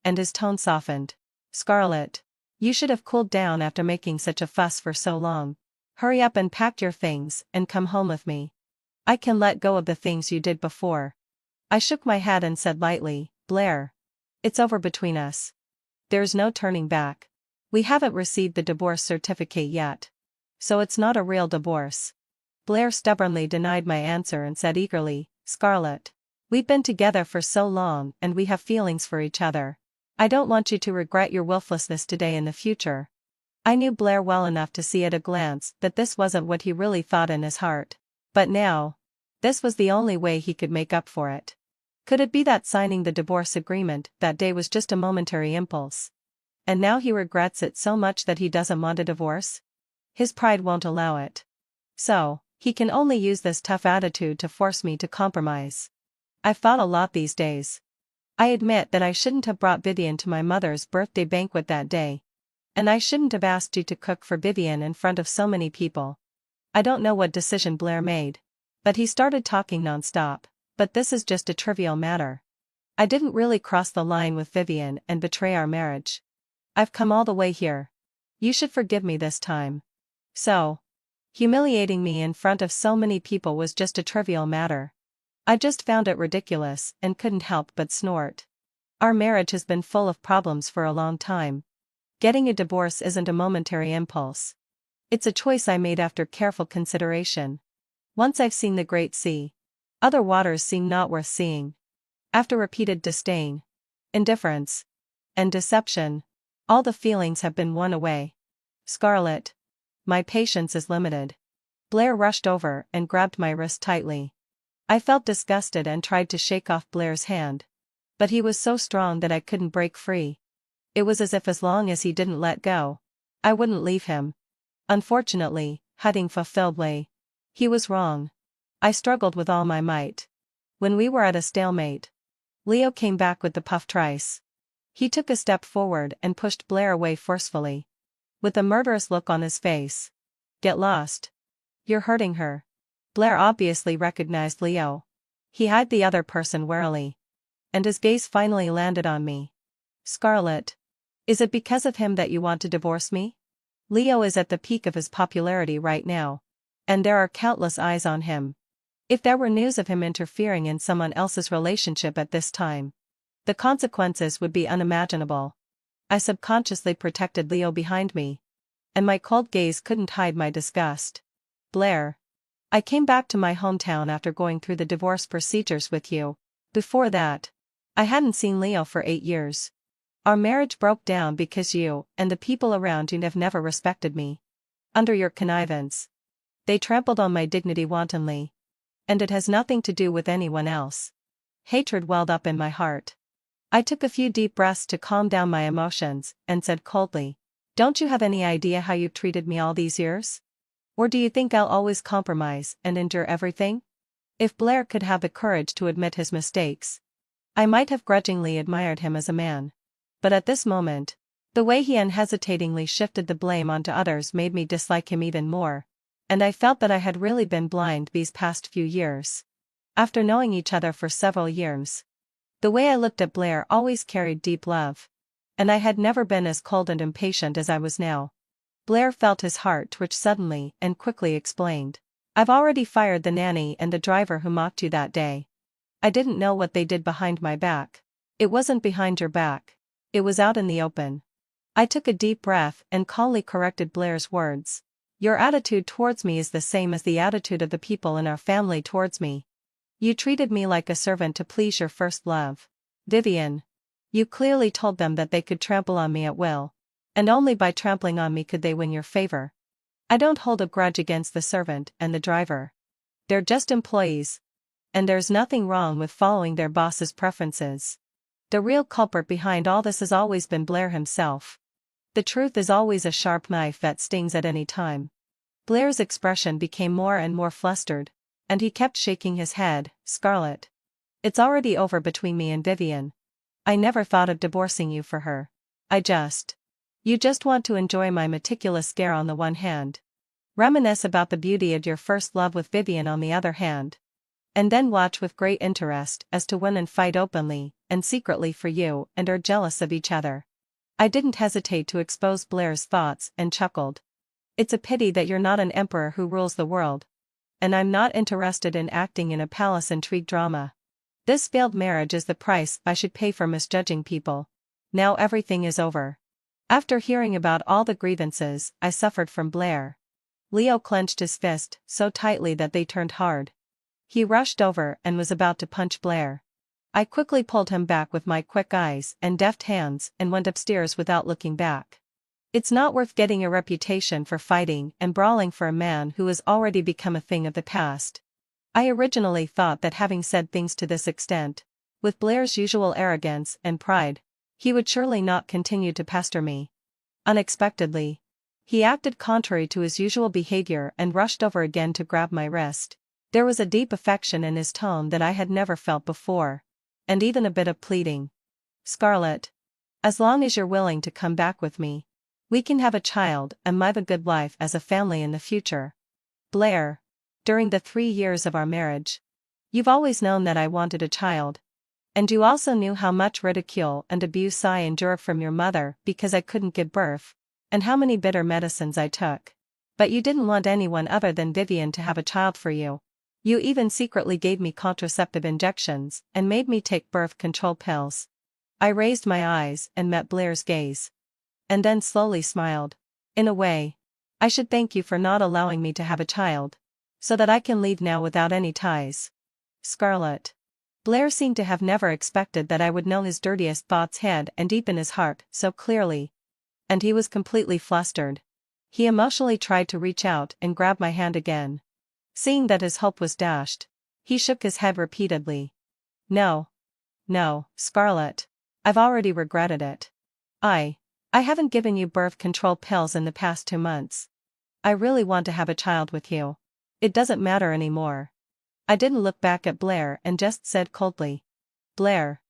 And his tone softened. Scarlett, you should have cooled down after making such a fuss for so long. Hurry up and pack your things and come home with me. I can let go of the things you did before. I shook my head and said lightly, Blair, it's over between us. There's no turning back. We haven't received the divorce certificate yet. So it's not a real divorce. Blair stubbornly denied my answer and said eagerly, "Scarlett. We've been together for so long and we have feelings for each other. I don't want you to regret your willfulness today in the future." I knew Blair well enough to see at a glance that this wasn't what he really thought in his heart. But now, this was the only way he could make up for it. Could it be that signing the divorce agreement that day was just a momentary impulse? And now he regrets it so much that he doesn't want a divorce? His pride won't allow it. So, he can only use this tough attitude to force me to compromise. I've thought a lot these days. I admit that I shouldn't have brought Vivian to my mother's birthday banquet that day. And I shouldn't have asked you to cook for Vivian in front of so many people. I don't know what decision Blair made. But he started talking non-stop. But this is just a trivial matter. I didn't really cross the line with Vivian and betray our marriage. I've come all the way here. You should forgive me this time. So, humiliating me in front of so many people was just a trivial matter. I just found it ridiculous and couldn't help but snort. Our marriage has been full of problems for a long time. Getting a divorce isn't a momentary impulse. It's a choice I made after careful consideration. Once I've seen the great sea, other waters seem not worth seeing. After repeated disdain, indifference, and deception, all the feelings have been won away. Scarlett. My patience is limited. Blair rushed over and grabbed my wrist tightly. I felt disgusted and tried to shake off Blair's hand. But he was so strong that I couldn't break free. It was as if as long as he didn't let go, I wouldn't leave him. Unfortunately, Hutting fulfilledly. He was wrong. I struggled with all my might. When we were at a stalemate, Leo came back with the puffed rice. He took a step forward and pushed Blair away forcefully. With a murderous look on his face. "Get lost. You're hurting her." Blair obviously recognized Leo. He eyed the other person warily. And his gaze finally landed on me. "Scarlett. Is it because of him that you want to divorce me?" Leo is at the peak of his popularity right now. And there are countless eyes on him. If there were news of him interfering in someone else's relationship at this time, the consequences would be unimaginable. I subconsciously protected Leo behind me. And my cold gaze couldn't hide my disgust. "Blair. I came back to my hometown after going through the divorce procedures with you. Before that, I hadn't seen Leo for 8 years. Our marriage broke down because you and the people around you have never respected me. Under your connivance, they trampled on my dignity wantonly. And it has nothing to do with anyone else." Hatred welled up in my heart. I took a few deep breaths to calm down my emotions and said coldly, "Don't you have any idea how you've treated me all these years? Or do you think I'll always compromise and endure everything?" If Blair could have the courage to admit his mistakes, I might have grudgingly admired him as a man. But at this moment, the way he unhesitatingly shifted the blame onto others made me dislike him even more. And I felt that I had really been blind these past few years. After knowing each other for several years, the way I looked at Blair always carried deep love. And I had never been as cold and impatient as I was now. Blair felt his heart twitch suddenly and quickly explained, "I've already fired the nanny and the driver who mocked you that day. I didn't know what they did behind my back." "It wasn't behind your back. It was out in the open." I took a deep breath and calmly corrected Blair's words. "Your attitude towards me is the same as the attitude of the people in our family towards me. You treated me like a servant to please your first love, Vivian. You clearly told them that they could trample on me at will. And only by trampling on me could they win your favor. I don't hold a grudge against the servant and the driver. They're just employees. And there's nothing wrong with following their boss's preferences. The real culprit behind all this has always been Blair himself. The truth is always a sharp knife that stings at any time." Blair's expression became more and more flustered, and he kept shaking his head. "Scarlett. It's already over between me and Vivian. I never thought of divorcing you for her. You just want to enjoy my meticulous care on the one hand. Reminisce about the beauty of your first love with Vivian on the other hand. And then watch with great interest as to win and fight openly and secretly for you and are jealous of each other." I didn't hesitate to expose Blair's thoughts and chuckled. "It's a pity that you're not an emperor who rules the world. And I'm not interested in acting in a palace intrigue drama. This failed marriage is the price I should pay for misjudging people. Now everything is over." After hearing about all the grievances I suffered from Blair, Leo clenched his fist so tightly that they turned hard. He rushed over and was about to punch Blair. I quickly pulled him back with my quick eyes and deft hands and went upstairs without looking back. It's not worth getting a reputation for fighting and brawling for a man who has already become a thing of the past. I originally thought that having said things to this extent, with Blair's usual arrogance and pride, he would surely not continue to pester me. Unexpectedly, he acted contrary to his usual behavior and rushed over again to grab my wrist. There was a deep affection in his tone that I had never felt before, and even a bit of pleading. "Scarlett, as long as you're willing to come back with me, we can have a child and live a good life as a family in the future. Blair, during the 3 years of our marriage, you've always known that I wanted a child. And you also knew how much ridicule and abuse I endured from your mother because I couldn't give birth, and how many bitter medicines I took. But you didn't want anyone other than Vivian to have a child for you. You even secretly gave me contraceptive injections and made me take birth control pills." I raised my eyes and met Blair's gaze. And then slowly smiled. "In a way, I should thank you for not allowing me to have a child, so that I can leave now without any ties." "Scarlett." Blair seemed to have never expected that I would know his dirtiest thoughts head and deep in his heart so clearly. And he was completely flustered. He emotionally tried to reach out and grab my hand again. Seeing that his hope was dashed, he shook his head repeatedly. "No. No, Scarlett. I've already regretted it. I haven't given you birth control pills in the past 2 months. I really want to have a child with you. It doesn't matter anymore." I didn't look back at Blair and just said coldly, "Blair.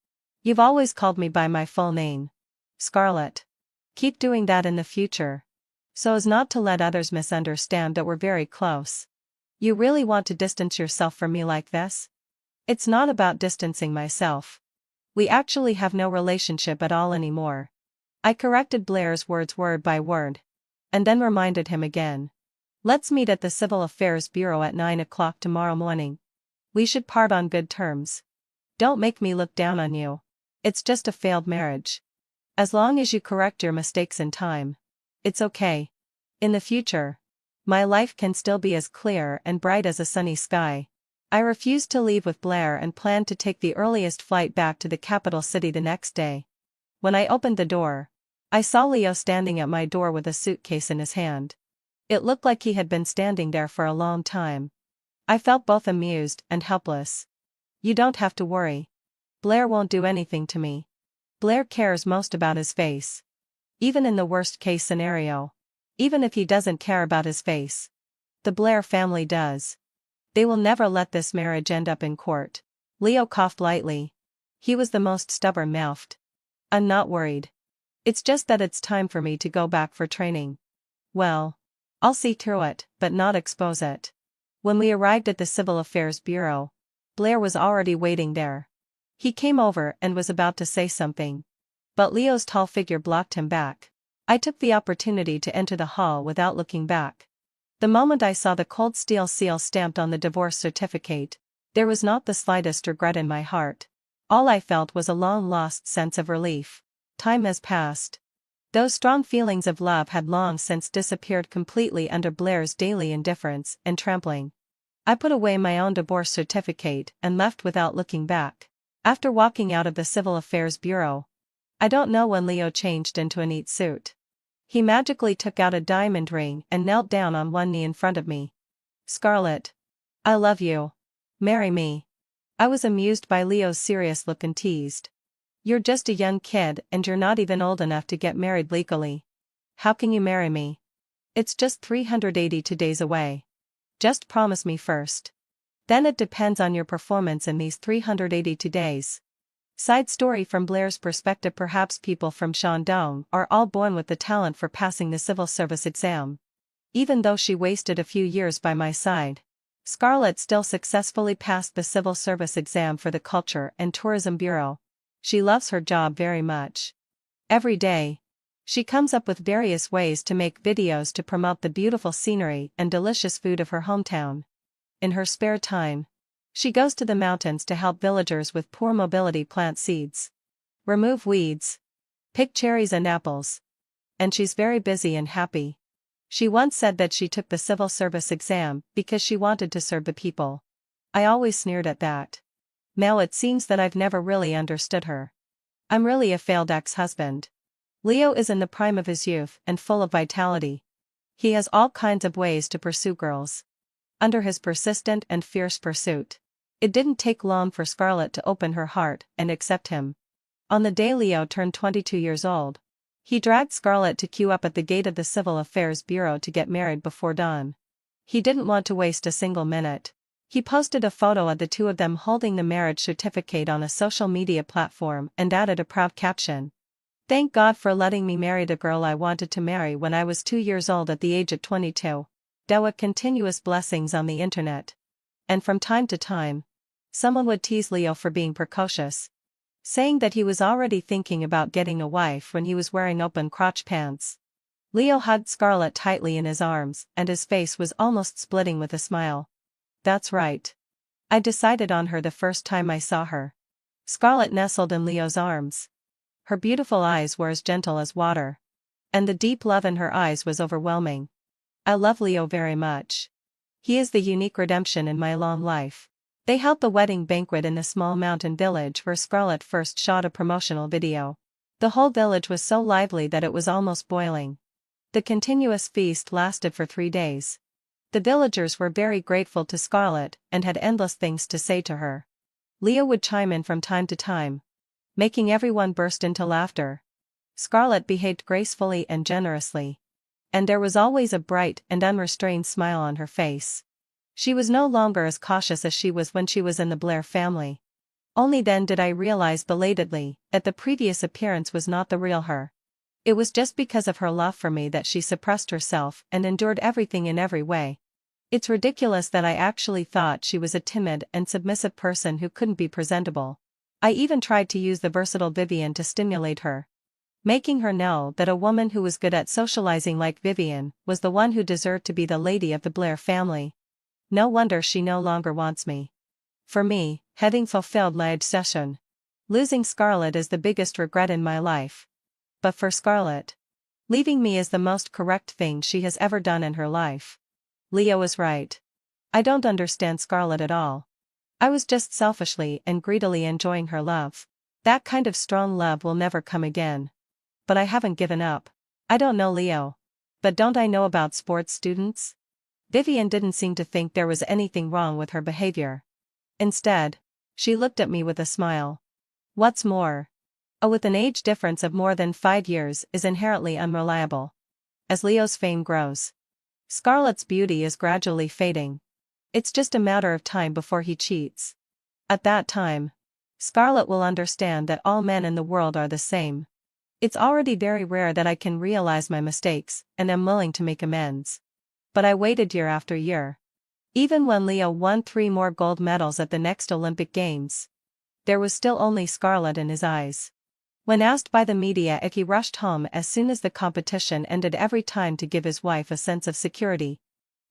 You've always called me by my full name. Scarlett. Keep doing that in the future, so as not to let others misunderstand that we're very close. You really want to distance yourself from me like this?" "It's not about distancing myself. We actually have no relationship at all anymore." I corrected Blair's words word by word. And then reminded him again. "Let's meet at the Civil Affairs Bureau at 9 o'clock tomorrow morning. We should part on good terms. Don't make me look down on you. It's just a failed marriage. As long as you correct your mistakes in time, it's okay. In the future, my life can still be as clear and bright as a sunny sky." I refused to leave with Blair and planned to take the earliest flight back to the capital city the next day. When I opened the door, I saw Leo standing at my door with a suitcase in his hand. It looked like he had been standing there for a long time. I felt both amused and helpless. "You don't have to worry. Blair won't do anything to me. Blair cares most about his face. Even in the worst case scenario. Even if he doesn't care about his face, the Blair family does. They will never let this marriage end up in court." Leo coughed lightly. He was the most stubborn-mouthed. "I'm not worried. It's just that it's time for me to go back for training." "Well, I'll see through it, but not expose it." When we arrived at the Civil Affairs Bureau, Blair was already waiting there. He came over and was about to say something, but Leo's tall figure blocked him back. I took the opportunity to enter the hall without looking back. The moment I saw the cold steel seal stamped on the divorce certificate, there was not the slightest regret in my heart. All I felt was a long-lost sense of relief. Time has passed. Those strong feelings of love had long since disappeared completely under Blair's daily indifference and trampling. I put away my own divorce certificate and left without looking back. After walking out of the Civil Affairs Bureau, I don't know when Leo changed into a neat suit. He magically took out a diamond ring and knelt down on one knee in front of me. "Scarlett. I love you. Marry me." I was amused by Leo's serious look and teased. "You're just a young kid and you're not even old enough to get married legally. How can you marry me? It's just 382 days away. Just promise me first. Then it depends on your performance in these 382 days. Side story from Blair's perspective: perhaps people from Shandong are all born with the talent for passing the civil service exam. Even though she wasted a few years by my side, Scarlett still successfully passed the civil service exam for the Culture and Tourism Bureau. She loves her job very much. Every day, she comes up with various ways to make videos to promote the beautiful scenery and delicious food of her hometown. In her spare time, she goes to the mountains to help villagers with poor mobility plant seeds, remove weeds, pick cherries and apples. And she's very busy and happy. She once said that she took the civil service exam because she wanted to serve the people. I always sneered at that. Now it seems that I've never really understood her. I'm really a failed ex-husband. Leo is in the prime of his youth and full of vitality. He has all kinds of ways to pursue girls. Under his persistent and fierce pursuit, it didn't take long for Scarlett to open her heart and accept him. On the day Leo turned 22 years old, he dragged Scarlett to queue up at the gate of the Civil Affairs Bureau to get married before dawn. He didn't want to waste a single minute. He posted a photo of the two of them holding the marriage certificate on a social media platform and added a proud caption. "Thank God for letting me marry the girl I wanted to marry when I was 2 years old at the age of 22. Dawa continuous blessings on the internet." And from time to time, someone would tease Leo for being precocious, saying that he was already thinking about getting a wife when he was wearing open crotch pants. Leo hugged Scarlett tightly in his arms and his face was almost splitting with a smile. "That's right. I decided on her the first time I saw her." Scarlett nestled in Leo's arms. Her beautiful eyes were as gentle as water. And the deep love in her eyes was overwhelming. "I love Leo very much. He is the unique redemption in my long life." They held the wedding banquet in the small mountain village where Scarlett first shot a promotional video. The whole village was so lively that it was almost boiling. The continuous feast lasted for 3 days. The villagers were very grateful to Scarlett and had endless things to say to her. Leo would chime in from time to time, making everyone burst into laughter. Scarlett behaved gracefully and generously. And there was always a bright and unrestrained smile on her face. She was no longer as cautious as she was when she was in the Blair family. Only then did I realize belatedly that the previous appearance was not the real her. It was just because of her love for me that she suppressed herself and endured everything in every way. It's ridiculous that I actually thought she was a timid and submissive person who couldn't be presentable. I even tried to use the versatile Vivian to stimulate her, making her know that a woman who was good at socializing like Vivian was the one who deserved to be the lady of the Blair family. No wonder she no longer wants me. For me, having fulfilled my obsession, losing Scarlett is the biggest regret in my life. But for Scarlett, leaving me is the most correct thing she has ever done in her life. Leo is right. I don't understand Scarlett at all. I was just selfishly and greedily enjoying her love. That kind of strong love will never come again. But I haven't given up. I don't know Leo. But don't I know about sports students? Vivian didn't seem to think there was anything wrong with her behavior. Instead, she looked at me with a smile. What's more, with an age difference of more than 5 years is inherently unreliable. As Leo's fame grows, Scarlett's beauty is gradually fading. It's just a matter of time before he cheats. At that time, Scarlett will understand that all men in the world are the same. It's already very rare that I can realize my mistakes and am willing to make amends. But I waited year after year. Even when Leo won 3 more gold medals at the next Olympic Games, there was still only Scarlett in his eyes. When asked by the media if he rushed home as soon as the competition ended every time to give his wife a sense of security,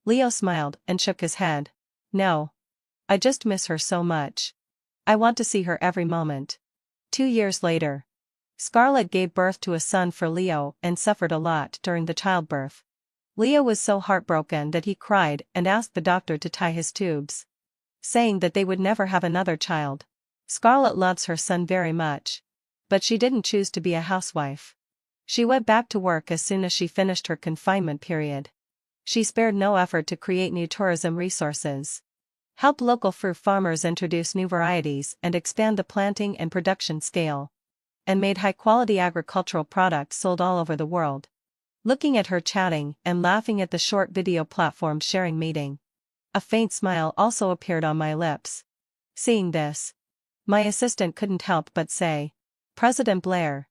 Leo smiled and shook his head. "No. I just miss her so much. I want to see her every moment." 2 years later, Scarlett gave birth to a son for Leo and suffered a lot during the childbirth. Leo was so heartbroken that he cried and asked the doctor to tie his tubes, saying that they would never have another child. Scarlett loves her son very much, but she didn't choose to be a housewife. She went back to work as soon as she finished her confinement period. She spared no effort to create new tourism resources, help local fruit farmers introduce new varieties and expand the planting and production scale, and made high-quality agricultural products sold all over the world. Looking at her chatting and laughing at the short video platform sharing meeting, a faint smile also appeared on my lips. Seeing this, my assistant couldn't help but say, "President Blair,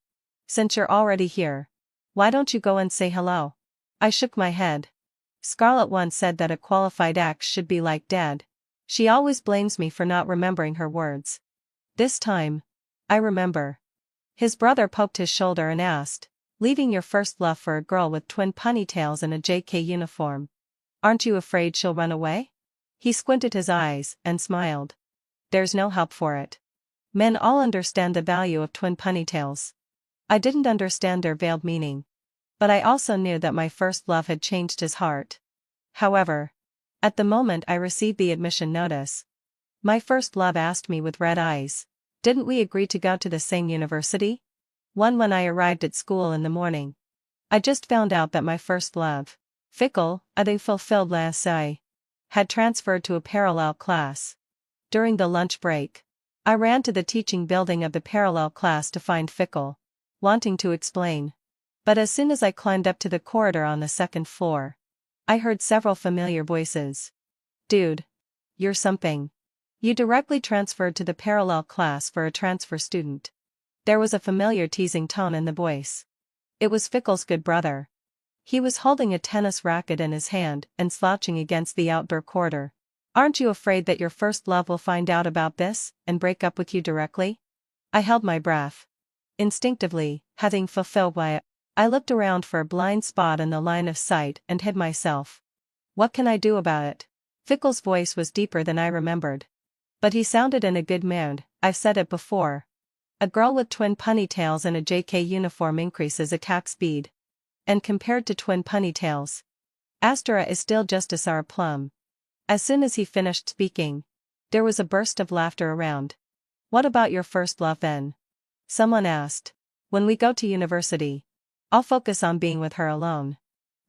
since you're already here, why don't you go and say hello?" I shook my head. Scarlett once said that a qualified ex should be like dead. She always blames me for not remembering her words. This time, I remember. His brother poked his shoulder and asked, "Leaving your first love for a girl with twin ponytails and a JK uniform? Aren't you afraid she'll run away?" He squinted his eyes and smiled. "There's no help for it. Men all understand the value of twin ponytails." I didn't understand their veiled meaning. But I also knew that my first love had changed his heart. However, at the moment I received the admission notice, my first love asked me with red eyes, "Didn't we agree to go to the same university?" When I arrived at school in the morning, I just found out that my first love, fickle, unfulfilled lassie, had transferred to a parallel class. During the lunch break, I ran to the teaching building of the parallel class to find Fickle, wanting to explain. But as soon as I climbed up to the corridor on the second floor, I heard several familiar voices. "Dude, you're something. You directly transferred to the parallel class for a transfer student." There was a familiar teasing tone in the voice. It was Fickle's good brother. He was holding a tennis racket in his hand and slouching against the outdoor corridor. "Aren't you afraid that your first love will find out about this and break up with you directly?" I held my breath. Instinctively, having fulfilled I looked around for a blind spot in the line of sight and hid myself. "What can I do about it?" Fickle's voice was deeper than I remembered. But he sounded in a good mood. "I've said it before. A girl with twin ponytails and a JK uniform increases attack speed. And compared to twin ponytails, Astra is still just a sour plum." As soon as he finished speaking, there was a burst of laughter around. "What about your first love then?" someone asked. "When we go to university, I'll focus on being with her alone."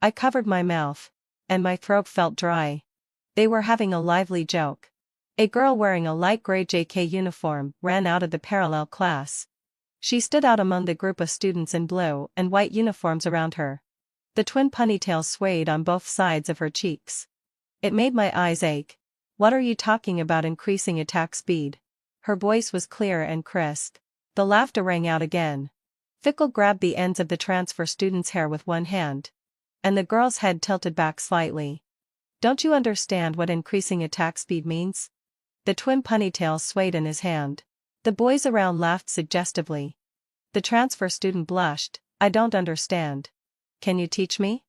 I covered my mouth, and my throat felt dry. They were having a lively joke. A girl wearing a light gray JK uniform ran out of the parallel class. She stood out among the group of students in blue and white uniforms around her. The twin ponytails swayed on both sides of her cheeks. It made my eyes ache. "What are you talking about increasing attack speed?" Her voice was clear and crisp. The laughter rang out again. Fickle grabbed the ends of the transfer student's hair with one hand, and the girl's head tilted back slightly. "Don't you understand what increasing attack speed means?" The twin ponytails swayed in his hand. The boys around laughed suggestively. The transfer student blushed. "I don't understand. Can you teach me?"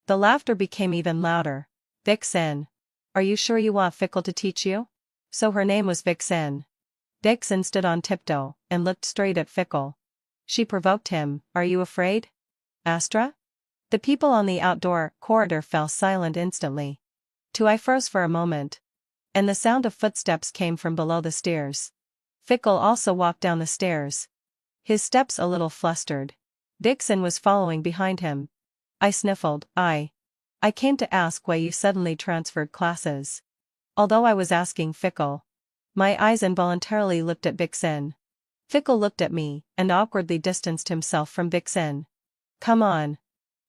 The laughter became even louder. "Vixen. Are you sure you want Fickle to teach you?" So her name was Vixen. Vixen stood on tiptoe and looked straight at Fickle. She provoked him. "Are you afraid, Astra?" The people on the outdoor corridor fell silent instantly. I froze for a moment, and the sound of footsteps came from below the stairs. Fickle also walked down the stairs, his steps a little flustered. Vixen was following behind him. I sniffled. I came to ask why you suddenly transferred classes." Although I was asking Fickle, my eyes involuntarily looked at Vixen. Fickle looked at me and awkwardly distanced himself from Vixen. "Come on.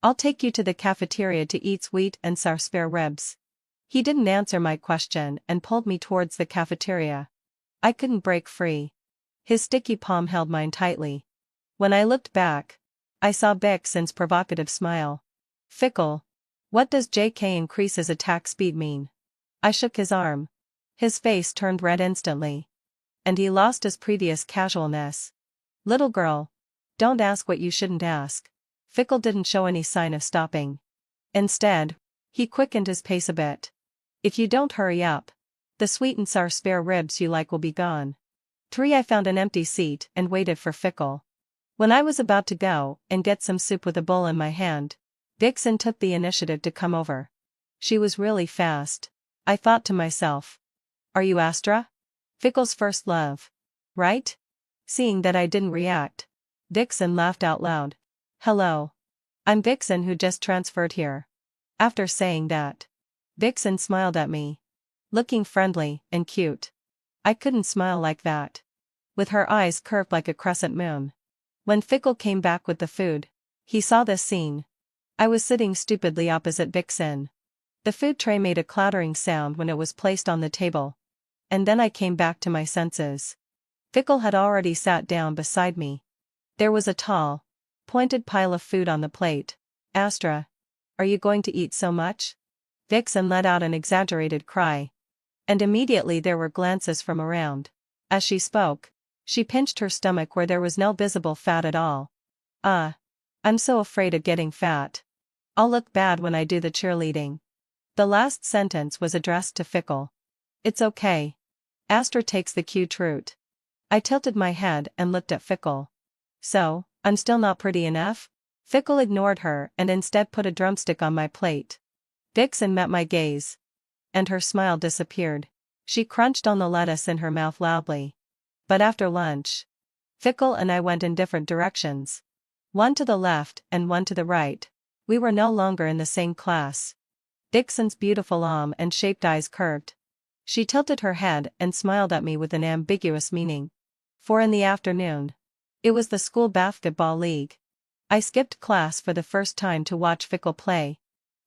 I'll take you to the cafeteria to eat sweet and sour spare ribs." He didn't answer my question and pulled me towards the cafeteria. I couldn't break free. His sticky palm held mine tightly. When I looked back, I saw Vixen's provocative smile. "Fickle, what does JK increases attack speed mean?" I shook his arm. His face turned red instantly, and he lost his previous casualness. "Little girl, don't ask what you shouldn't ask." Fickle didn't show any sign of stopping. Instead, he quickened his pace a bit. "If you don't hurry up, the sweet and sour spare ribs you like will be gone." I found an empty seat and waited for Fickle. When I was about to go and get some soup with a bowl in my hand, Vixen took the initiative to come over. She was really fast. I thought to myself, "Are you Astra? Fickle's first love, right?" Seeing that I didn't react, Vixen laughed out loud. "Hello. I'm Vixen who just transferred here." After saying that, Vixen smiled at me, looking friendly and cute. I couldn't smile like that, with her eyes curved like a crescent moon. When Fickle came back with the food, he saw this scene. I was sitting stupidly opposite Vixen. The food tray made a clattering sound when it was placed on the table, and then I came back to my senses. Fickle had already sat down beside me. There was a tall, pointed pile of food on the plate. "Astra, are you going to eat so much?" Vixen let out an exaggerated cry. And immediately there were glances from around. As she spoke, she pinched her stomach where there was no visible fat at all. I'm so afraid of getting fat. I'll look bad when I do the cheerleading." The last sentence was addressed to Fickle. "It's okay. Astra takes the cute route." I tilted my head and looked at Fickle. "So, I'm still not pretty enough?" Fickle ignored her and instead put a drumstick on my plate. Vixen met my gaze. And her smile disappeared. She crunched on the lettuce in her mouth loudly. But after lunch, Fickle and I went in different directions. One to the left and one to the right. We were no longer in the same class. Vixen's beautiful and shaped eyes curved. She tilted her head and smiled at me with an ambiguous meaning. For in the afternoon, it was the school basketball league. I skipped class for the first time to watch Fickle play.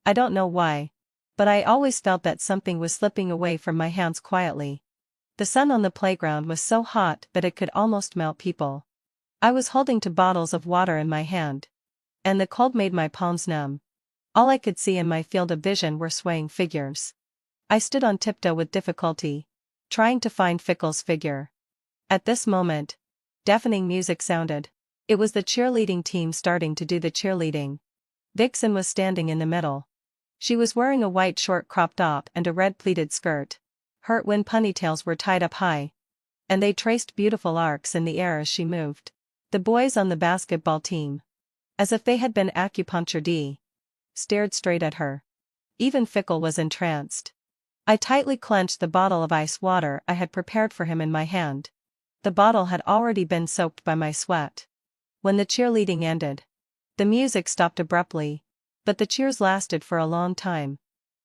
I don't know why, but I always felt that something was slipping away from my hands quietly. The sun on the playground was so hot that it could almost melt people. I was holding 2 bottles of water in my hand. And the cold made my palms numb. All I could see in my field of vision were swaying figures. I stood on tiptoe with difficulty, trying to find Fickle's figure. At this moment, deafening music sounded. It was the cheerleading team starting to do the cheerleading. Vixen was standing in the middle. She was wearing a white short crop top and a red pleated skirt. Her wind ponytails were tied up high, and they traced beautiful arcs in the air as she moved. The boys on the basketball team, as if they had been acupunctured, stared straight at her. Even Fickle was entranced. I tightly clenched the bottle of ice water I had prepared for him in my hand. The bottle had already been soaked by my sweat. When the cheerleading ended, the music stopped abruptly, but the cheers lasted for a long time.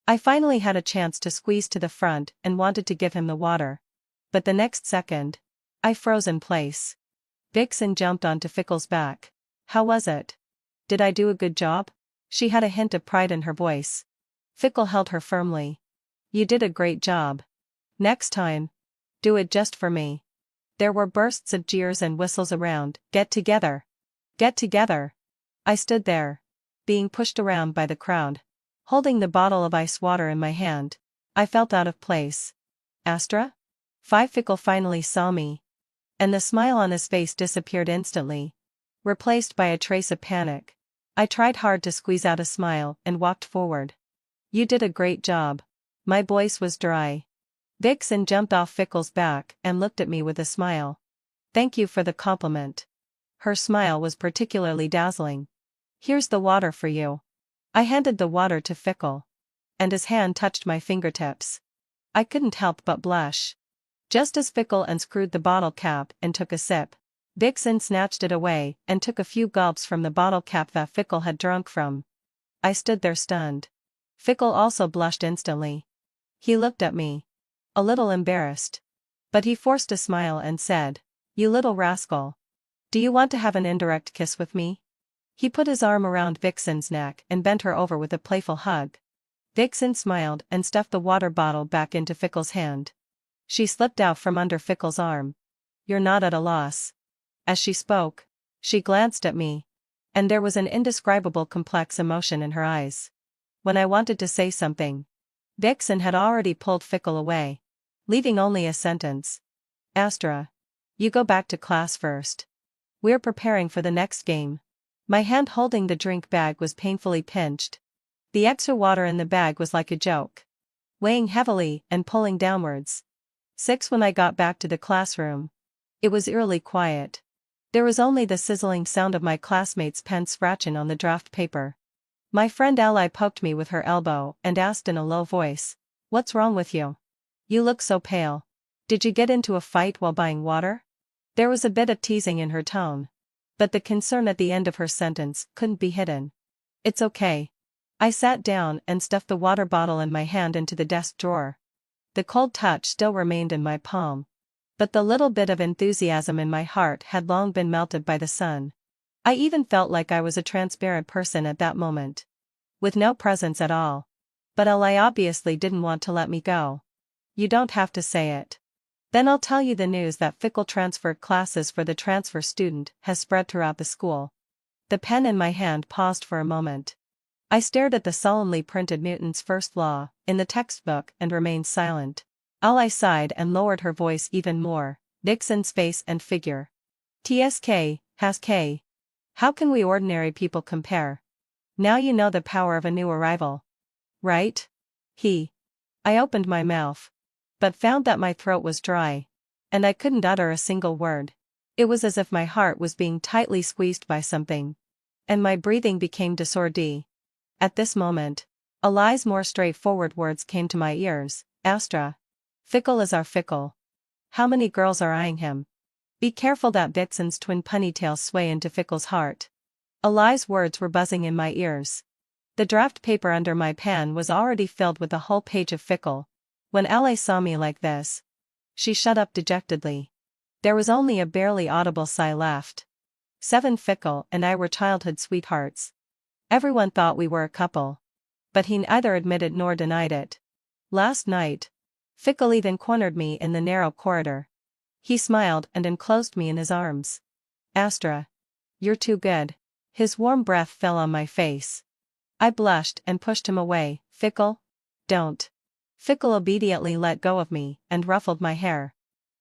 I finally had a chance to squeeze to the front and wanted to give him the water. But the next second, I froze in place. Vixen jumped onto Fickle's back. How was it? Did I do a good job? She had a hint of pride in her voice. Fickle held her firmly. You did a great job. Next time, do it just for me. There were bursts of jeers and whistles around. Get together. Get together. I stood there, being pushed around by the crowd, holding the bottle of ice water in my hand. I felt out of place. Astra? Fickle finally saw me. And the smile on his face disappeared instantly, replaced by a trace of panic. I tried hard to squeeze out a smile and walked forward. You did a great job. My voice was dry. Vixen jumped off Fickle's back and looked at me with a smile. Thank you for the compliment. Her smile was particularly dazzling. Here's the water for you. I handed the water to Fickle. And his hand touched my fingertips. I couldn't help but blush. Just as Fickle unscrewed the bottle cap and took a sip, Vixen snatched it away and took a few gulps from the bottle cap that Fickle had drunk from. I stood there stunned. Fickle also blushed instantly. He looked at me, a little embarrassed. But he forced a smile and said, You little rascal. Do you want to have an indirect kiss with me? He put his arm around Vixen's neck and bent her over with a playful hug. Vixen smiled and stuffed the water bottle back into Fickle's hand. She slipped out from under Fickle's arm. You're not at a loss. As she spoke, she glanced at me. And there was an indescribable complex emotion in her eyes. When I wanted to say something, Vixen had already pulled Fickle away, leaving only a sentence. Astra. You go back to class first. We're preparing for the next game. My hand holding the drink bag was painfully pinched. The extra water in the bag was like a joke, weighing heavily and pulling downwards. 6 When I got back to the classroom, it was eerily quiet. There was only the sizzling sound of my classmates' pens scratching on the draft paper. My friend Ally poked me with her elbow and asked in a low voice, What's wrong with you? You look so pale. Did you get into a fight while buying water? There was a bit of teasing in her tone, but the concern at the end of her sentence couldn't be hidden. It's okay. I sat down and stuffed the water bottle in my hand into the desk drawer. The cold touch still remained in my palm, but the little bit of enthusiasm in my heart had long been melted by the sun. I even felt like I was a transparent person at that moment, with no presence at all. But Ally obviously didn't want to let me go. You don't have to say it. Then I'll tell you the news that Fickle transferred classes for the transfer student has spread throughout the school. The pen in my hand paused for a moment. I stared at the solemnly printed Newton's first law in the textbook and remained silent. Ally sighed and lowered her voice even more. Vixen's face and figure. TSK, has How can we ordinary people compare? Now you know the power of a new arrival. Right? I opened my mouth, but found that my throat was dry, and I couldn't utter a single word. It was as if my heart was being tightly squeezed by something. and my breathing became disorderly. At this moment, Ali's more straightforward words came to my ears. Astra. Fickle as our fickle. How many girls are eyeing him? Be careful that Vixen's twin ponytails sway into Fickle's heart. Ali's words were buzzing in my ears. The draft paper under my pen was already filled with a whole page of Fickle. When Ali saw me like this, she shut up dejectedly. There was only a barely audible sigh left. 7 Fickle and I were childhood sweethearts. Everyone thought we were a couple. But he neither admitted nor denied it. Last night, Fickle even cornered me in the narrow corridor. He smiled and enclosed me in his arms. Astra. You're too good. His warm breath fell on my face. I blushed and pushed him away. Fickle? Don't. Fickle obediently let go of me and ruffled my hair.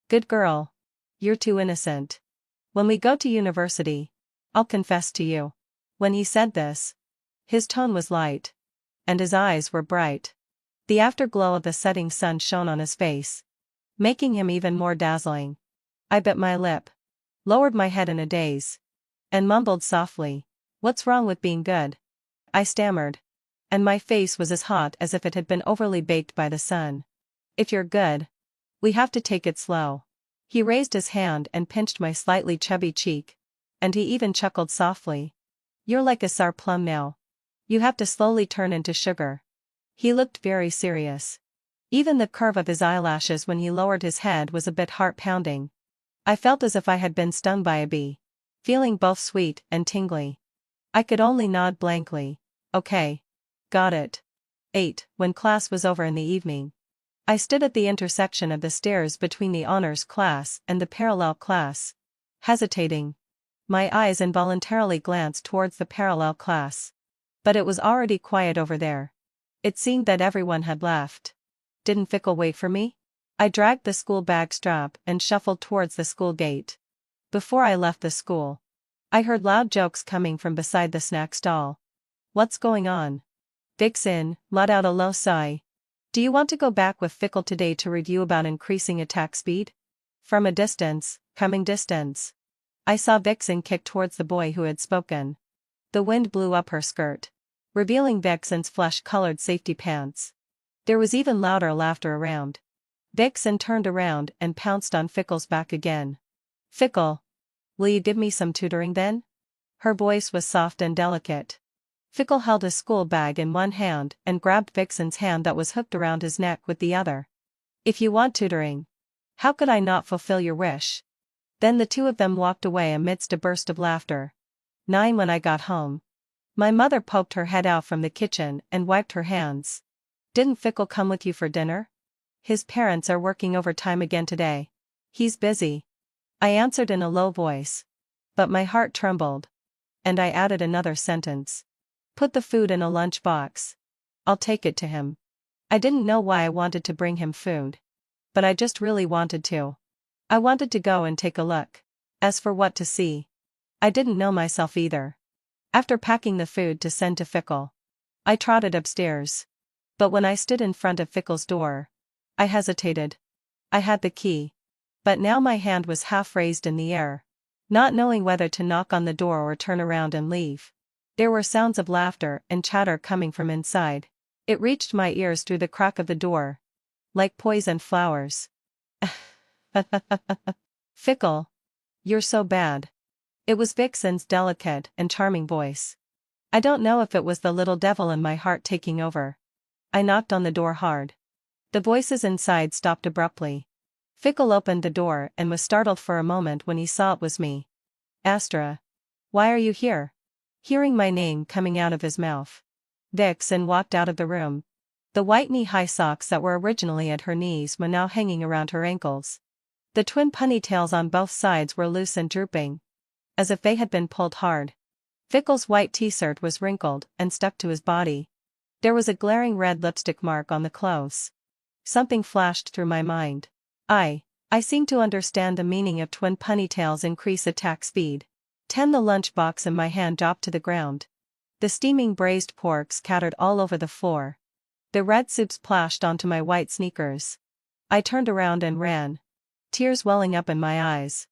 Good girl. You're too innocent. When we go to university, I'll confess to you. When he said this, his tone was light. And his eyes were bright. The afterglow of the setting sun shone on his face, making him even more dazzling. I bit my lip, lowered my head in a daze, and mumbled softly, "What's wrong with being good?" I stammered. And my face was as hot as if it had been overly baked by the sun. "If you're good, we have to take it slow." He raised his hand and pinched my slightly chubby cheek, and he even chuckled softly. "You're like a sour plum now. You have to slowly turn into sugar." He looked very serious. Even the curve of his eyelashes when he lowered his head was a bit heart-pounding. I felt as if I had been stung by a bee, feeling both sweet and tingly. I could only nod blankly. Okay. Got it. 8. When class was over in the evening, I stood at the intersection of the stairs between the honors class and the parallel class, hesitating. My eyes involuntarily glanced towards the parallel class. But it was already quiet over there. It seemed that everyone had left. Didn't Fickle wait for me? I dragged the school bag strap and shuffled towards the school gate. Before I left the school, I heard loud jokes coming from beside the snack stall. What's going on? Vixen let out a low sigh. Do you want to go back with Fickle today to review about increasing attack speed? From a distance, coming distance, I saw Vixen kick towards the boy who had spoken. The wind blew up her skirt, revealing Vixen's flesh-colored safety pants. There was even louder laughter around. Vixen turned around and pounced on Fickle's back again. Fickle, will you give me some tutoring then? Her voice was soft and delicate. Fickle held his school bag in one hand and grabbed Vixen's hand that was hooked around his neck with the other. If you want tutoring, how could I not fulfill your wish? Then the two of them walked away amidst a burst of laughter. 9. When I got home, my mother poked her head out from the kitchen and wiped her hands. Didn't Fickle come with you for dinner? His parents are working overtime again today. He's busy. I answered in a low voice. But my heart trembled. And I added another sentence. Put the food in a lunch box. I'll take it to him. I didn't know why I wanted to bring him food. But I just really wanted to. I wanted to go and take a look. As for what to see, I didn't know myself either. After packing the food to send to Fickle, I trotted upstairs. But when I stood in front of Fickle's door, I hesitated. I had the key. But now my hand was half raised in the air, not knowing whether to knock on the door or turn around and leave. There were sounds of laughter and chatter coming from inside. It reached my ears through the crack of the door, like poisoned flowers. Fickle, you're so bad. It was Vixen's delicate and charming voice. I don't know if it was the little devil in my heart taking over. I knocked on the door hard. The voices inside stopped abruptly. Fickle opened the door and was startled for a moment when he saw it was me. Astra. Why are you here? Hearing my name coming out of his mouth, Vixen walked out of the room. The white knee-high socks that were originally at her knees were now hanging around her ankles. The twin ponytails on both sides were loose and drooping, as if they had been pulled hard. Fickle's white t-shirt was wrinkled and stuck to his body. There was a glaring red lipstick mark on the clothes. Something flashed through my mind. I seem to understand the meaning of twin ponytails increase attack speed. 10. The lunchbox in my hand dropped to the ground. The steaming braised pork scattered all over the floor. The red soup splashed onto my white sneakers. I turned around and ran, tears welling up in my eyes,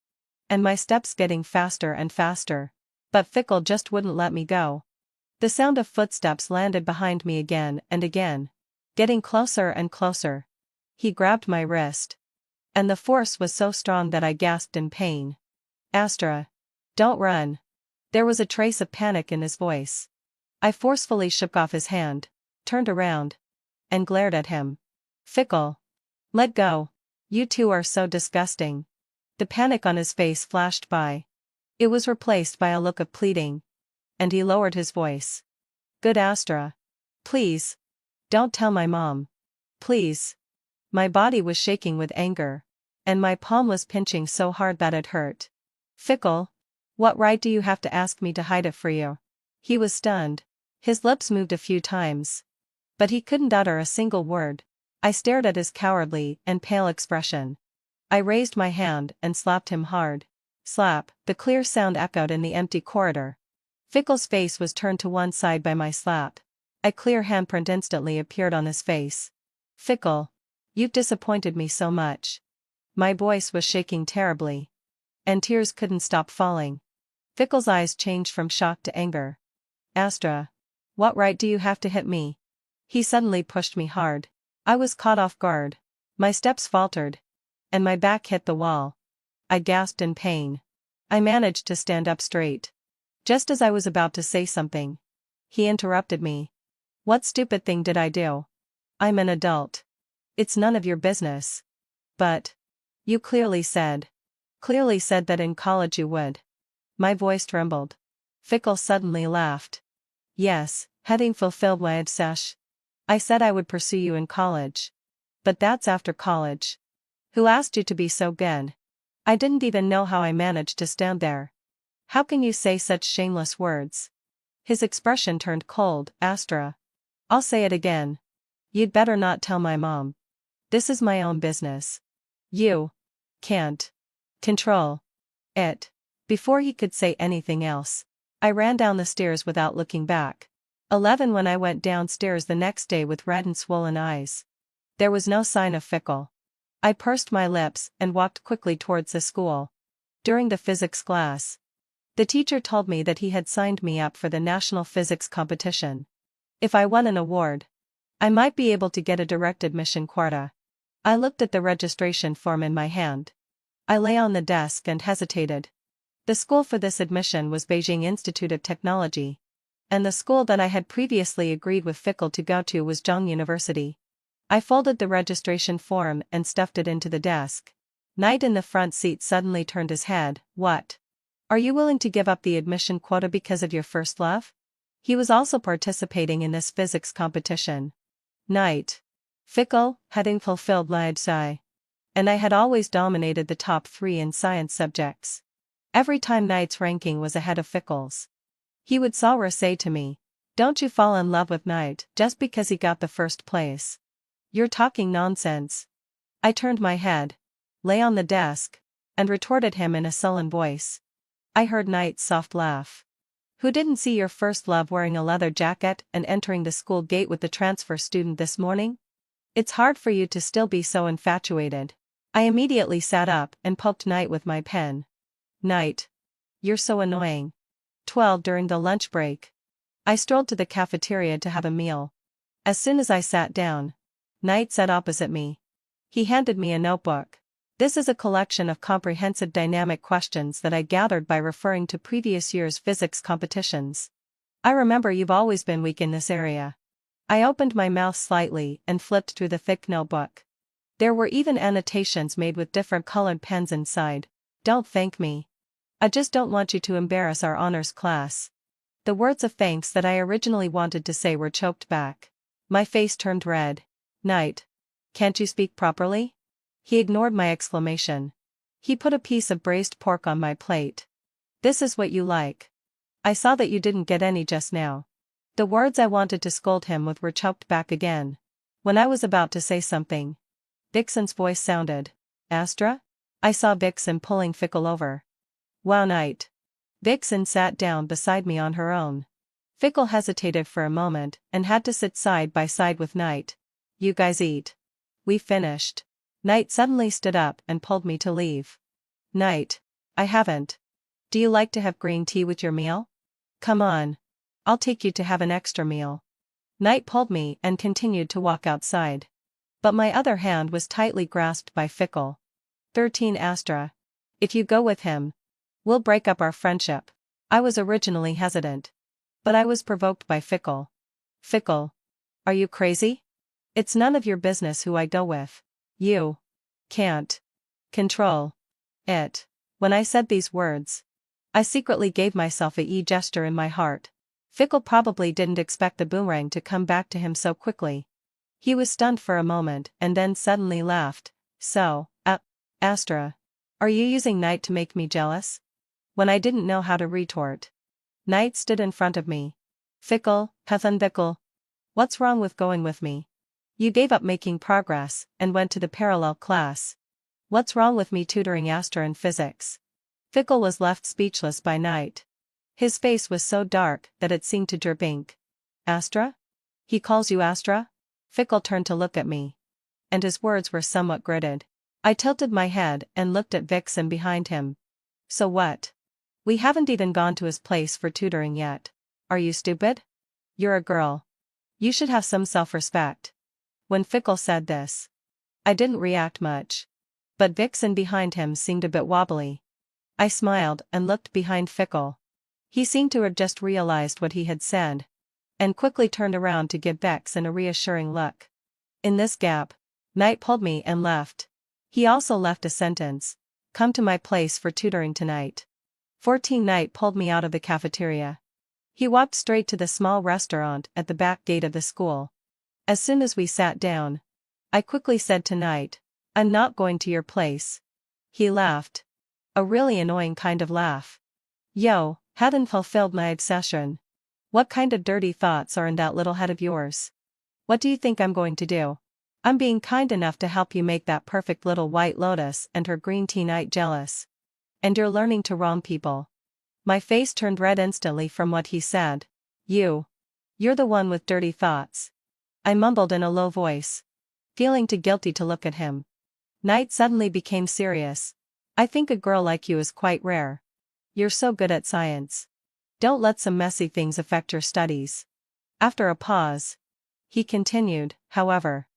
and my steps getting faster and faster. But Fickle just wouldn't let me go. The sound of footsteps landed behind me again and again, getting closer and closer. He grabbed my wrist. And the force was so strong that I gasped in pain. Astra. Don't run. There was a trace of panic in his voice. I forcefully shook off his hand, turned around, and glared at him. Fickle. Let go. You two are so disgusting. The panic on his face flashed by. It was replaced by a look of pleading. And he lowered his voice. Good Astra. Please. Don't tell my mom. Please. My body was shaking with anger. And my palm was pinching so hard that it hurt. Fickle. What right do you have to ask me to hide it for you? He was stunned. His lips moved a few times. But he couldn't utter a single word. I stared at his cowardly and pale expression. I raised my hand and slapped him hard. Slap, the clear sound echoed in the empty corridor. Fickle's face was turned to one side by my slap. A clear handprint instantly appeared on his face. Fickle. You've disappointed me so much. My voice was shaking terribly. And tears couldn't stop falling. Fickle's eyes changed from shock to anger. Astra. What right do you have to hit me? He suddenly pushed me hard. I was caught off guard. My steps faltered. And my back hit the wall. I gasped in pain. I managed to stand up straight. Just as I was about to say something, he interrupted me. What stupid thing did I do? I'm an adult. It's none of your business. But. You clearly said that in college you would. My voice trembled. Fickle suddenly laughed. Yes, having fulfilled my obsession. I said I would pursue you in college. But that's after college. Who asked you to be so good? I didn't even know how I managed to stand there. How can you say such shameless words? His expression turned cold. Astra. I'll say it again. You'd better not tell my mom. This is my own business. You can't control it. Before he could say anything else, I ran down the stairs without looking back. 11 When I went downstairs the next day with red and swollen eyes, there was no sign of Fickle. I pursed my lips and walked quickly towards the school. During the physics class, the teacher told me that he had signed me up for the national physics competition. If I won an award, I might be able to get a direct admission quota. I looked at the registration form in my hand. I lay on the desk and hesitated. The school for this admission was Beijing Institute of Technology. And the school that I had previously agreed with Fickle to go to was Zhang University. I folded the registration form and stuffed it into the desk. Knight in the front seat suddenly turned his head. What? Are you willing to give up the admission quota because of your first love? He was also participating in this physics competition. Knight. Fickle, hadn't fulfilled my desire. And I had always dominated the top 3 in science subjects. Every time Knight's ranking was ahead of Fickle's, he would say to me, "Don't you fall in love with Knight just because he got the first place. You're talking nonsense." I turned my head, lay on the desk, and retorted him in a sullen voice. I heard Knight's soft laugh. Who didn't see your first love wearing a leather jacket and entering the school gate with the transfer student this morning? It's hard for you to still be so infatuated. I immediately sat up and poked Knight with my pen. Knight. You're so annoying. 12 During the lunch break, I strolled to the cafeteria to have a meal. As soon as I sat down, Knight sat opposite me. He handed me a notebook. This is a collection of comprehensive dynamic questions that I gathered by referring to previous year's physics competitions. I remember you've always been weak in this area. I opened my mouth slightly and flipped through the thick notebook. There were even annotations made with different colored pens inside. Don't thank me. I just don't want you to embarrass our honors class. The words of thanks that I originally wanted to say were choked back. My face turned red. Knight. Can't you speak properly? He ignored my exclamation. He put a piece of braised pork on my plate. This is what you like. I saw that you didn't get any just now. The words I wanted to scold him with were choked back again. When I was about to say something, Vixen's voice sounded. Astra? I saw Vixen pulling Fickle over. Wow, Knight. Vixen sat down beside me on her own. Fickle hesitated for a moment and had to sit side by side with Knight. You guys eat. We finished. Knight suddenly stood up and pulled me to leave. Knight. I haven't Do you like to have green tea with your meal? Come on. I'll take you to have an extra meal. Knight pulled me and continued to walk outside. But my other hand was tightly grasped by Fickle. 13 Astra. If you go with him, we'll break up our friendship. I was originally hesitant. But I was provoked by Fickle. Fickle. Are you crazy? It's none of your business who I go with. You can't control it. When I said these words, I secretly gave myself a gesture in my heart. Fickle probably didn't expect the boomerang to come back to him so quickly. He was stunned for a moment and then suddenly laughed. So, Astra. Are you using Knight to make me jealous? When I didn't know how to retort, Knight stood in front of me. Fickle, Fickle. What's wrong with going with me? You gave up making progress and went to the parallel class. What's wrong with me tutoring Astra in physics? Fickle was left speechless by Knight. His face was so dark that it seemed to drip ink. Astra? He calls you Astra? Fickle turned to look at me. And his words were somewhat gritted. I tilted my head and looked at Vixen behind him. So what? We haven't even gone to his place for tutoring yet. Are you stupid? You're a girl. You should have some self-respect. When Fickle said this, I didn't react much. But Vixen behind him seemed a bit wobbly. I smiled and looked behind Fickle. He seemed to have just realized what he had said, and quickly turned around to give Vixen a reassuring look. In this gap, Knight pulled me and left. He also left a sentence. Come to my place for tutoring tonight. 14 Knight pulled me out of the cafeteria. He walked straight to the small restaurant at the back gate of the school. As soon as we sat down, I quickly said to Knight, I'm not going to your place. He laughed. A really annoying kind of laugh. Yo, hadn't fulfilled my obsession. What kind of dirty thoughts are in that little head of yours? What do you think I'm going to do? I'm being kind enough to help you make that perfect little white lotus and her green tea Knight jealous. And you're learning to wrong people. My face turned red instantly from what he said. You're the one with dirty thoughts. I mumbled in a low voice, feeling too guilty to look at him. Knight suddenly became serious. I think a girl like you is quite rare. You're so good at science. Don't let some messy things affect your studies. After a pause, he continued, however,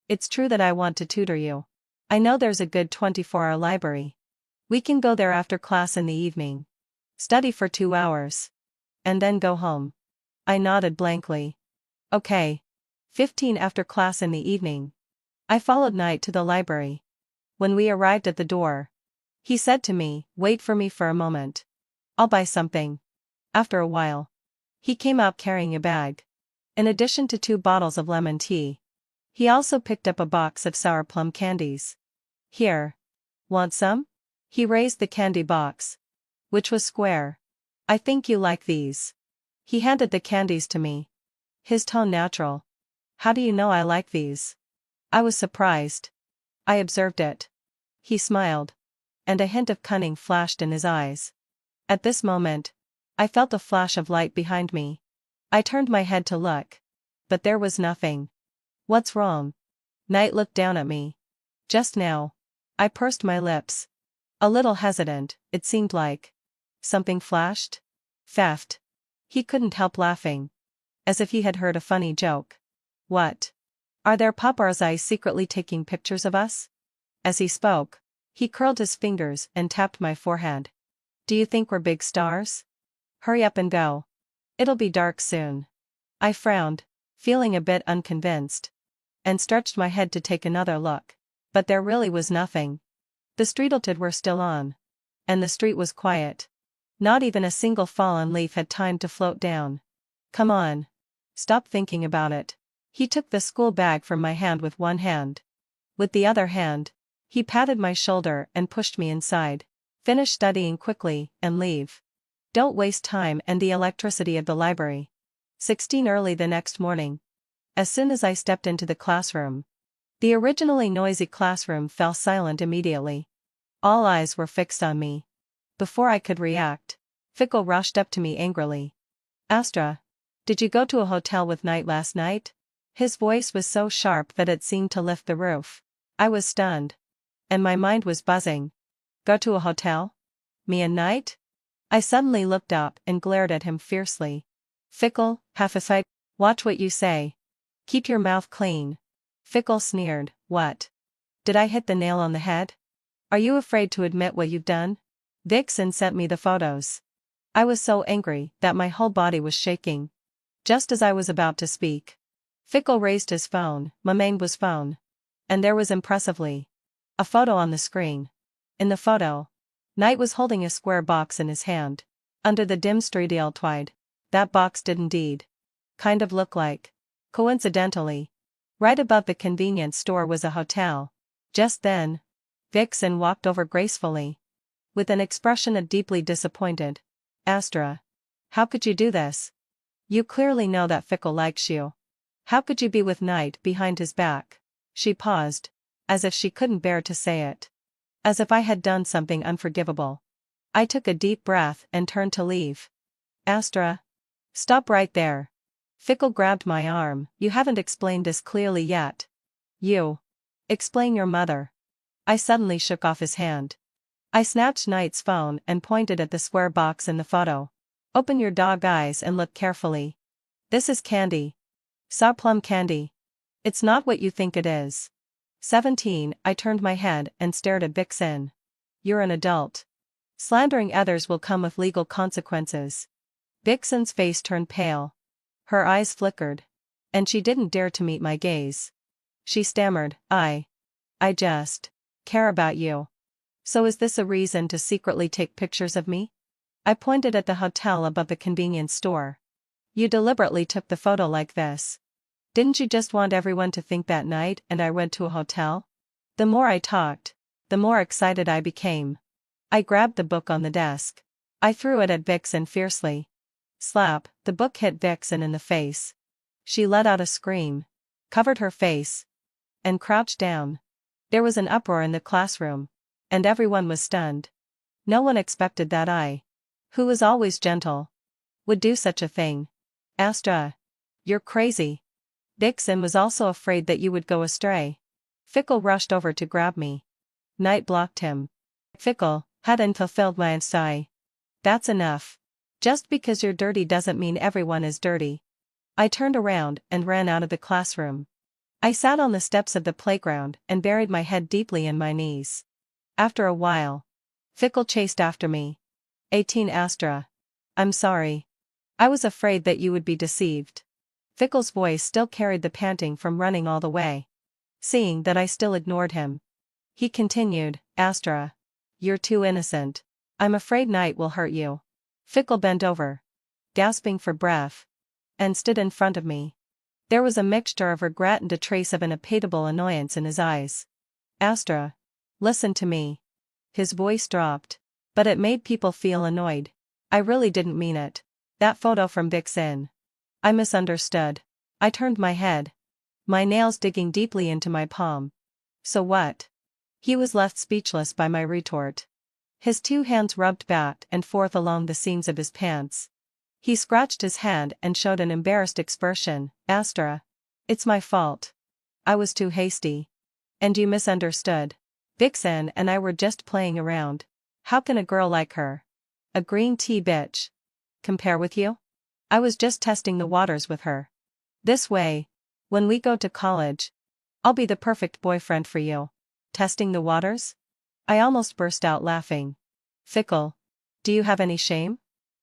it's true that I want to tutor you. I know there's a good 24-hour library. We can go there after class in the evening. Study for 2 hours. And then go home. I nodded blankly. Okay. 15 after class in the evening. I followed Knight to the library. When we arrived at the door, he said to me, wait for me for a moment. I'll buy something. After a while, he came out carrying a bag. In addition to 2 bottles of lemon tea, he also picked up a box of sour plum candies. Here. Want some? He raised the candy box, which was square. I think you like these. He handed the candies to me. His tone natural. How do you know I like these? I was surprised. I observed it. He smiled. And a hint of cunning flashed in his eyes. At this moment, I felt a flash of light behind me. I turned my head to look. But there was nothing. What's wrong? Knight looked down at me. Just now. I pursed my lips. A little hesitant, it seemed like. Something flashed? Theft. He couldn't help laughing. As if he had heard a funny joke. What? Are there paparazzi secretly taking pictures of us? As he spoke, he curled his fingers and tapped my forehead. Do you think we're big stars? Hurry up and go. It'll be dark soon. I frowned, feeling a bit unconvinced, and stretched my head to take another look. But there really was nothing. The streetlights were still on. And the street was quiet. Not even a single fallen leaf had time to float down. Come on. Stop thinking about it. He took the school bag from my hand with one hand. With the other hand, he patted my shoulder and pushed me inside. Finish studying quickly and leave. Don't waste time and the electricity of the library. 16 Early the next morning. As soon as I stepped into the classroom, the originally noisy classroom fell silent immediately. All eyes were fixed on me. Before I could react, Fickle rushed up to me angrily. Astra, did you go to a hotel with Knight last night? His voice was so sharp that it seemed to lift the roof. I was stunned. And my mind was buzzing. Go to a hotel? Me and Knight? I suddenly looked up and glared at him fiercely. Fickle, half aside, watch what you say. Keep your mouth clean. Fickle sneered, what? Did I hit the nail on the head? Are you afraid to admit what you've done? Vixen sent me the photos. I was so angry that my whole body was shaking. Just as I was about to speak, Fickle raised his phone, my main was phone. And there was impressively a photo on the screen. In the photo, Knight was holding a square box in his hand. Under the dim streetlight twide, that box did indeed kind of look like. Coincidentally, right above the convenience store was a hotel. Just then, Vixen walked over gracefully, with an expression of deeply disappointed. Astra. How could you do this? You clearly know that Fickle likes you. How could you be with Knight behind his back? She paused, as if she couldn't bear to say it. As if I had done something unforgivable. I took a deep breath and turned to leave. Astra. Stop right there. Fickle grabbed my arm. You haven't explained this clearly yet. You. Explain your mother. I suddenly shook off his hand. I snatched Knight's phone and pointed at the square box in the photo. Open your dog eyes and look carefully. This is candy. Saw plum candy. It's not what you think it is. 17. I turned my head and stared at Vixen. You're an adult. Slandering others will come with legal consequences. Vixen's face turned pale. Her eyes flickered. And she didn't dare to meet my gaze. She stammered, I just care about you. So is this a reason to secretly take pictures of me? I pointed at the hotel above the convenience store. You deliberately took the photo like this. Didn't you just want everyone to think that night and I went to a hotel? The more I talked, the more excited I became. I grabbed the book on the desk. I threw it at Vixen fiercely. Slap, the book hit Vixen in the face. She let out a scream, covered her face, and crouched down. There was an uproar in the classroom, and everyone was stunned. No one expected that I, who was always gentle, would do such a thing. Astra. You're crazy. Vixen was also afraid that you would go astray. Fickle rushed over to grab me. Knight blocked him. Fickle hadn't fulfilled my inside. That's enough. Just because you're dirty doesn't mean everyone is dirty. I turned around and ran out of the classroom. I sat on the steps of the playground and buried my head deeply in my knees. After a while, Fickle chased after me. 18. Astra. I'm sorry. I was afraid that you would be deceived. Fickle's voice still carried the panting from running all the way. Seeing that I still ignored him, he continued, Astra. You're too innocent. I'm afraid Knight will hurt you. Fickle bent over, gasping for breath, and stood in front of me. There was a mixture of regret and a trace of an impatible annoyance in his eyes. Astra. Listen to me. His voice dropped, but it made people feel annoyed. I really didn't mean it. That photo from Vixen. I misunderstood. I turned my head, my nails digging deeply into my palm. So what? He was left speechless by my retort. His two hands rubbed back and forth along the seams of his pants. He scratched his hand and showed an embarrassed expression. Astra. It's my fault. I was too hasty. And you misunderstood. Vixen and I were just playing around. How can a girl like her, a green tea bitch, compare with you? I was just testing the waters with her. This way, when we go to college, I'll be the perfect boyfriend for you. Testing the waters? I almost burst out laughing. Fickle. Do you have any shame?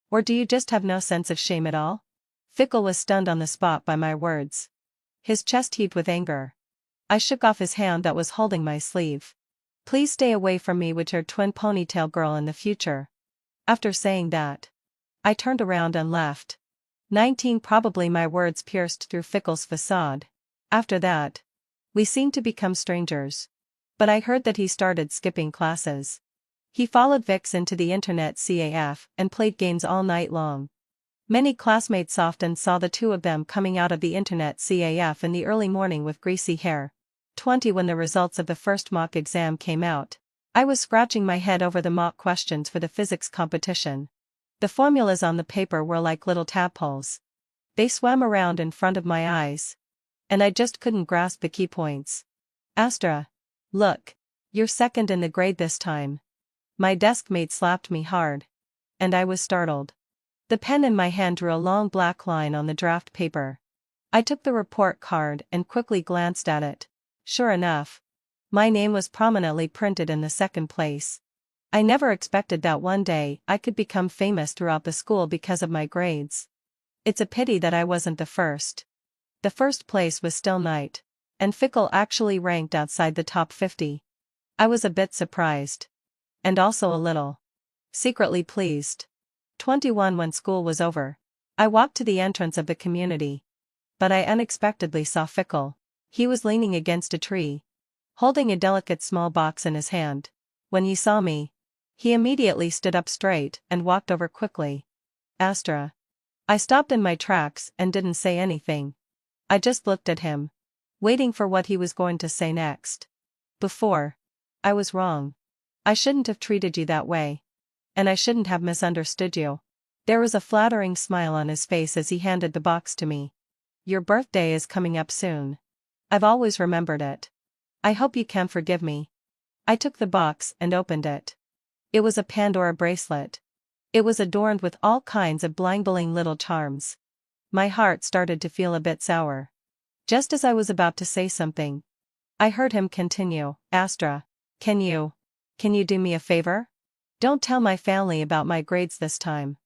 Or do you just have no sense of shame at all? Fickle was stunned on the spot by my words. His chest heaved with anger. I shook off his hand that was holding my sleeve. Please stay away from me with your twin ponytail girl in the future. After saying that, I turned around and left. 19. Probably my words pierced through Fickle's facade. After that, we seemed to become strangers. But I heard that he started skipping classes. He followed Vixen to the internet CAF and played games all night long. Many classmates often saw the two of them coming out of the internet CAF in the early morning with greasy hair. 20. When the results of the first mock exam came out, I was scratching my head over the mock questions for the physics competition. The formulas on the paper were like little tadpoles. They swam around in front of my eyes. And I just couldn't grasp the key points. Astra. Look. You're second in the grade this time. My desk mate slapped me hard. and I was startled. The pen in my hand drew a long black line on the draft paper. I took the report card and quickly glanced at it. Sure enough, my name was prominently printed in the second place. I never expected that one day I could become famous throughout the school because of my grades. It's a pity that I wasn't the first. The first place was still Knight, and Fickle actually ranked outside the top 50. I was a bit surprised. And also a little secretly pleased. 21 When school was over, I walked to the entrance of the community. But I unexpectedly saw Fickle. He was leaning against a tree, holding a delicate small box in his hand. When he saw me, he immediately stood up straight and walked over quickly. Astra. I stopped in my tracks and didn't say anything. I just looked at him, waiting for what he was going to say next. Before. I was wrong. I shouldn't have treated you that way. And I shouldn't have misunderstood you. There was a flattering smile on his face as he handed the box to me. Your birthday is coming up soon. I've always remembered it. I hope you can forgive me. I took the box and opened it. It was a Pandora bracelet. It was adorned with all kinds of bling-bling little charms. My heart started to feel a bit sour. Just as I was about to say something, I heard him continue, Astra, can you do me a favor? Don't tell my family about my grades this time.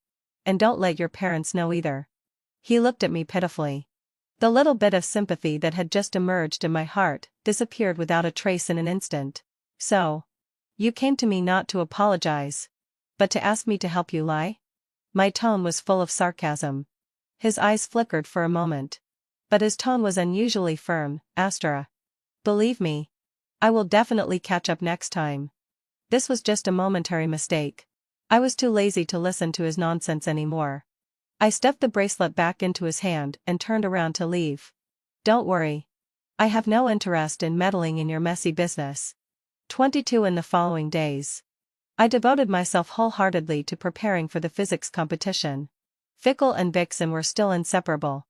And don't let your parents know either. He looked at me pitifully. The little bit of sympathy that had just emerged in my heart disappeared without a trace in an instant. So, you came to me not to apologize, but to ask me to help you lie? My tone was full of sarcasm. His eyes flickered for a moment. But his tone was unusually firm. Astra. Believe me, I will definitely catch up next time. This was just a momentary mistake. I was too lazy to listen to his nonsense anymore. I stuffed the bracelet back into his hand and turned around to leave. Don't worry. I have no interest in meddling in your messy business. 22 In the following days, I devoted myself wholeheartedly to preparing for the physics competition. Fickle and Vixen were still inseparable.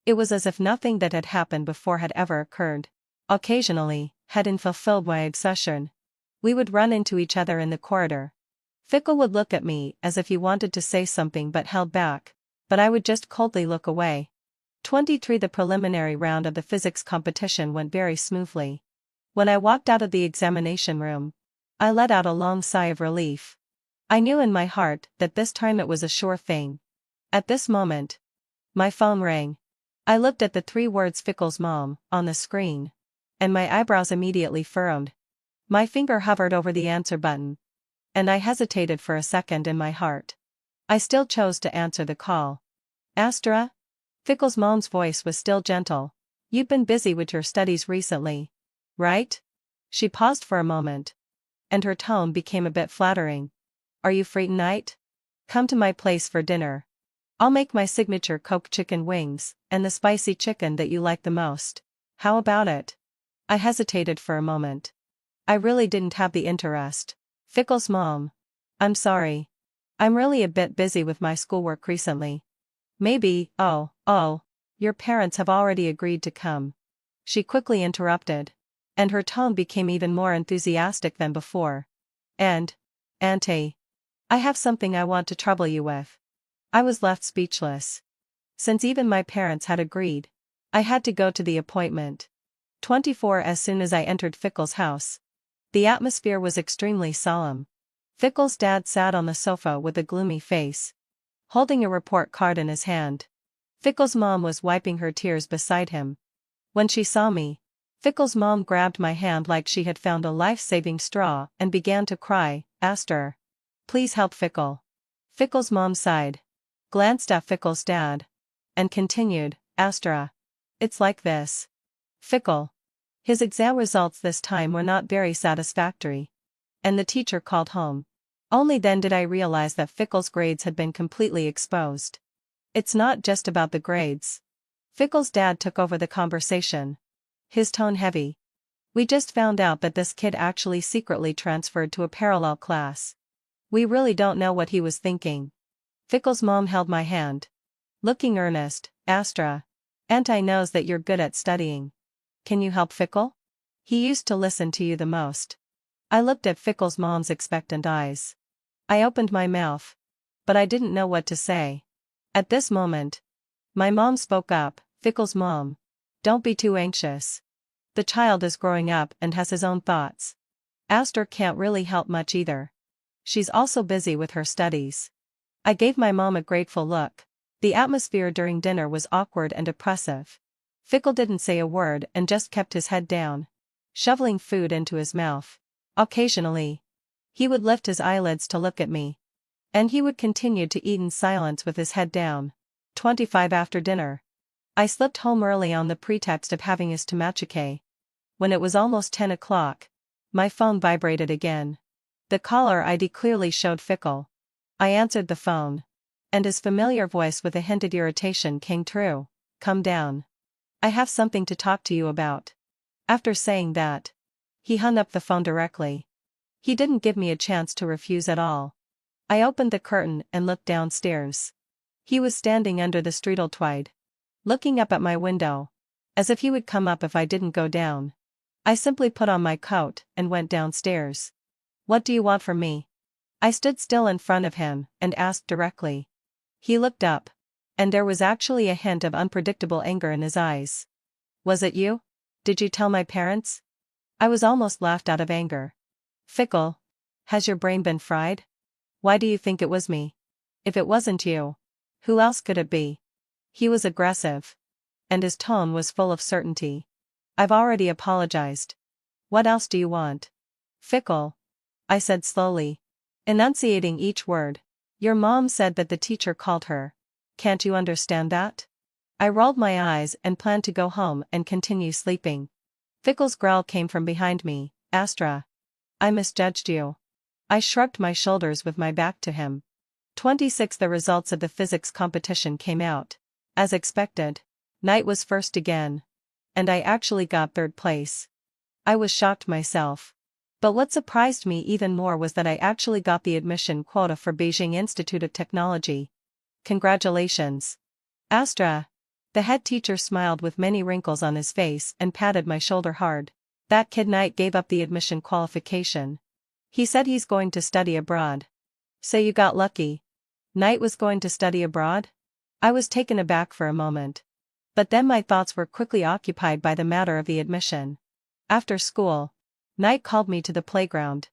It was as if nothing that had happened before had ever occurred. Occasionally, Hedden fulfilled my obsession. We would run into each other in the corridor. Fickle would look at me as if he wanted to say something but held back, but I would just coldly look away. 23 The preliminary round of the physics competition went very smoothly. When I walked out of the examination room, I let out a long sigh of relief. I knew in my heart that this time it was a sure thing. At this moment, my phone rang. I looked at the 3 words Fickle's mom on the screen, and my eyebrows immediately furrowed. My finger hovered over the answer button, and I hesitated for a second in my heart. I still chose to answer the call. Astra? Fickle's mom's voice was still gentle. You've been busy with your studies recently, right? She paused for a moment, and her tone became a bit flattering. Are you free tonight? Come to my place for dinner. I'll make my signature Coke chicken wings, and the spicy chicken that you like the most. How about it? I hesitated for a moment. I really didn't have the interest. Fickle's mom. I'm sorry. I'm really a bit busy with my schoolwork recently. Maybe, your parents have already agreed to come. She quickly interrupted, and her tone became even more enthusiastic than before. And, Auntie, I have something I want to trouble you with. I was left speechless. Since even my parents had agreed, I had to go to the appointment. 24 As soon as I entered Fickle's house, the atmosphere was extremely solemn. Fickle's dad sat on the sofa with a gloomy face, holding a report card in his hand. Fickle's mom was wiping her tears beside him. When she saw me, Fickle's mom grabbed my hand like she had found a life-saving straw and began to cry. Astra, please help Fickle. Fickle's mom sighed, glanced at Fickle's dad, and continued, Astra, it's like this. Fickle. His exam results this time were not very satisfactory, and the teacher called home. Only then did I realize that Fickle's grades had been completely exposed. It's not just about the grades. Fickle's dad took over the conversation, his tone heavy. We just found out that this kid actually secretly transferred to a parallel class. We really don't know what he was thinking. Fickle's mom held my hand, looking earnest. Astra, Auntie knows that you're good at studying. Can you help Fickle? He used to listen to you the most. I looked at Fickle's mom's expectant eyes. I opened my mouth, but I didn't know what to say. At this moment, my mom spoke up. Fickle's mom. Don't be too anxious. The child is growing up and has his own thoughts. Aster can't really help much either. She's also busy with her studies. I gave my mom a grateful look. The atmosphere during dinner was awkward and oppressive. Fickle didn't say a word and just kept his head down, shoveling food into his mouth. Occasionally, he would lift his eyelids to look at me. And he would continue to eat in silence with his head down. 25 after dinner. I slipped home early on the pretext of having his temachike. When it was almost 10 o'clock, my phone vibrated again. The caller ID clearly showed Fickle. I answered the phone. And his familiar voice with a hint of irritation came through. Come down. I have something to talk to you about. After saying that, he hung up the phone directly. He didn't give me a chance to refuse at all. I opened the curtain and looked downstairs. He was standing under the streeteltwide, looking up at my window, as if he would come up if I didn't go down. I simply put on my coat and went downstairs. What do you want from me? I stood still in front of him and asked directly. He looked up, and there was actually a hint of unpredictable anger in his eyes. Was it you? Did you tell my parents? I was almost laughed out of anger. Fickle, has your brain been fried? Why do you think it was me? If it wasn't you, who else could it be? He was aggressive. And his tone was full of certainty. I've already apologized. What else do you want? Fickle, I said slowly, enunciating each word. Your mom said that the teacher called her. Can't you understand that? I rolled my eyes and planned to go home and continue sleeping. Fickle's growl came from behind me. Astra, I misjudged you. I shrugged my shoulders with my back to him. 26. The results of the physics competition came out. As expected, Knight was first again. And I actually got third place. I was shocked myself. But what surprised me even more was that I actually got the admission quota for Beijing Institute of Technology. Congratulations. Astra. The head teacher smiled with many wrinkles on his face and patted my shoulder hard. That kid Knight gave up the admission qualification. He said he's going to study abroad. So you got lucky. Knight was going to study abroad? I was taken aback for a moment. But then my thoughts were quickly occupied by the matter of the admission. After school, Knight called me to the playground.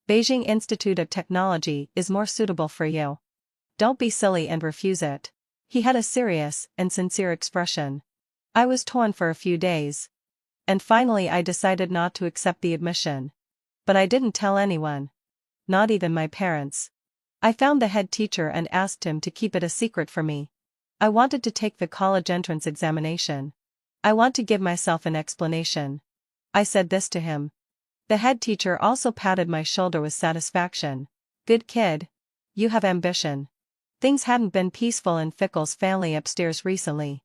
Beijing Institute of Technology is more suitable for you. Don't be silly and refuse it. He had a serious and sincere expression. I was torn for a few days. And finally I decided not to accept the admission. But I didn't tell anyone. Not even my parents. I found the head teacher and asked him to keep it a secret for me. I wanted to take the college entrance examination. I want to give myself an explanation. I said this to him. The head teacher also patted my shoulder with satisfaction. Good kid. You have ambition. Things hadn't been peaceful in Fickle's family upstairs recently.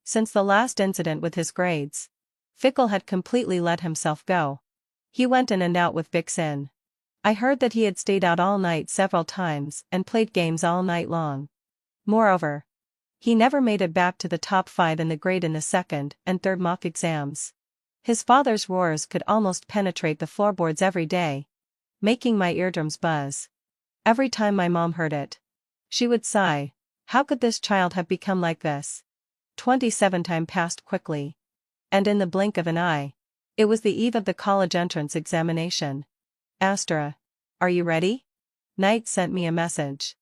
Since the last incident with his grades, Fickle had completely let himself go. He went in and out with Vixen. I heard that he had stayed out all night several times and played games all night long. Moreover, he never made it back to the top 5 in the grade in the second and third mock exams. His father's roars could almost penetrate the floorboards every day, making my eardrums buzz. Every time my mom heard it, she would sigh. How could this child have become like this? 27 time passed quickly. And in the blink of an eye, it was the eve of the college entrance examination. Astra, are you ready? Knight sent me a message.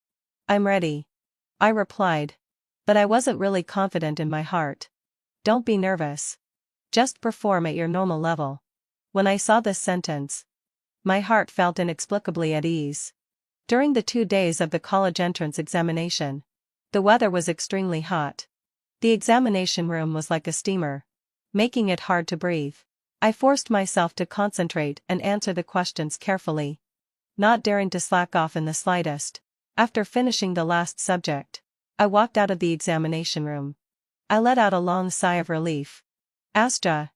I'm ready. I replied. But I wasn't really confident in my heart. Don't be nervous. Just perform at your normal level. When I saw this sentence, my heart felt inexplicably at ease. During the 2 days of the college entrance examination, the weather was extremely hot. The examination room was like a steamer, making it hard to breathe. I forced myself to concentrate and answer the questions carefully, not daring to slack off in the slightest. After finishing the last subject, I walked out of the examination room. I let out a long sigh of relief. Astra.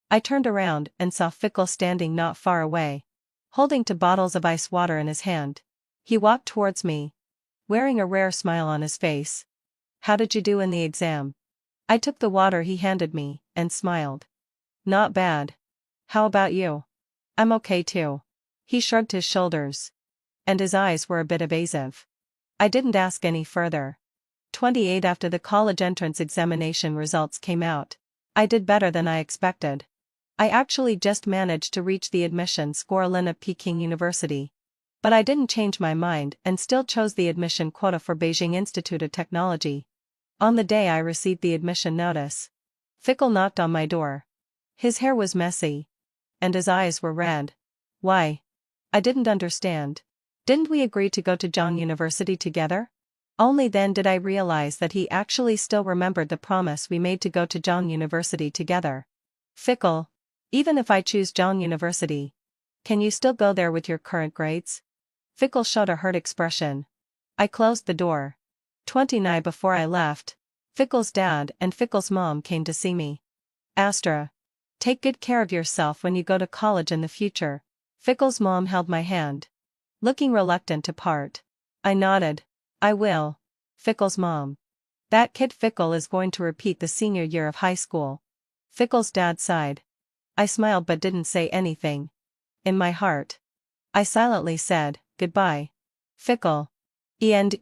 I turned around and saw Fickle standing not far away, holding 2 bottles of ice water in his hand. He walked towards me, wearing a rare smile on his face. How did you do in the exam? I took the water he handed me, and smiled. Not bad. How about you? I'm okay too. He shrugged his shoulders. And his eyes were a bit evasive. I didn't ask any further. 28 After the college entrance examination results came out, I did better than I expected. I actually just managed to reach the admission score line at Peking University. But I didn't change my mind and still chose the admission quota for Beijing Institute of Technology. On the day I received the admission notice, Fickle knocked on my door. His hair was messy. And his eyes were red. Why? I didn't understand. Didn't we agree to go to Zhang University together? Only then did I realize that he actually still remembered the promise we made to go to Zhang University together. Fickle. Even if I choose Zhang University, can you still go there with your current grades? Fickle showed a hurt expression. I closed the door. 29 Before I left, Fickle's dad and Fickle's mom came to see me. Astra. Take good care of yourself when you go to college in the future. Fickle's mom held my hand. Looking reluctant to part. I nodded. I will. Fickle's mom. That kid Fickle is going to repeat the senior year of high school. Fickle's dad sighed. I smiled but didn't say anything. In my heart, I silently said, goodbye. Fickle. END.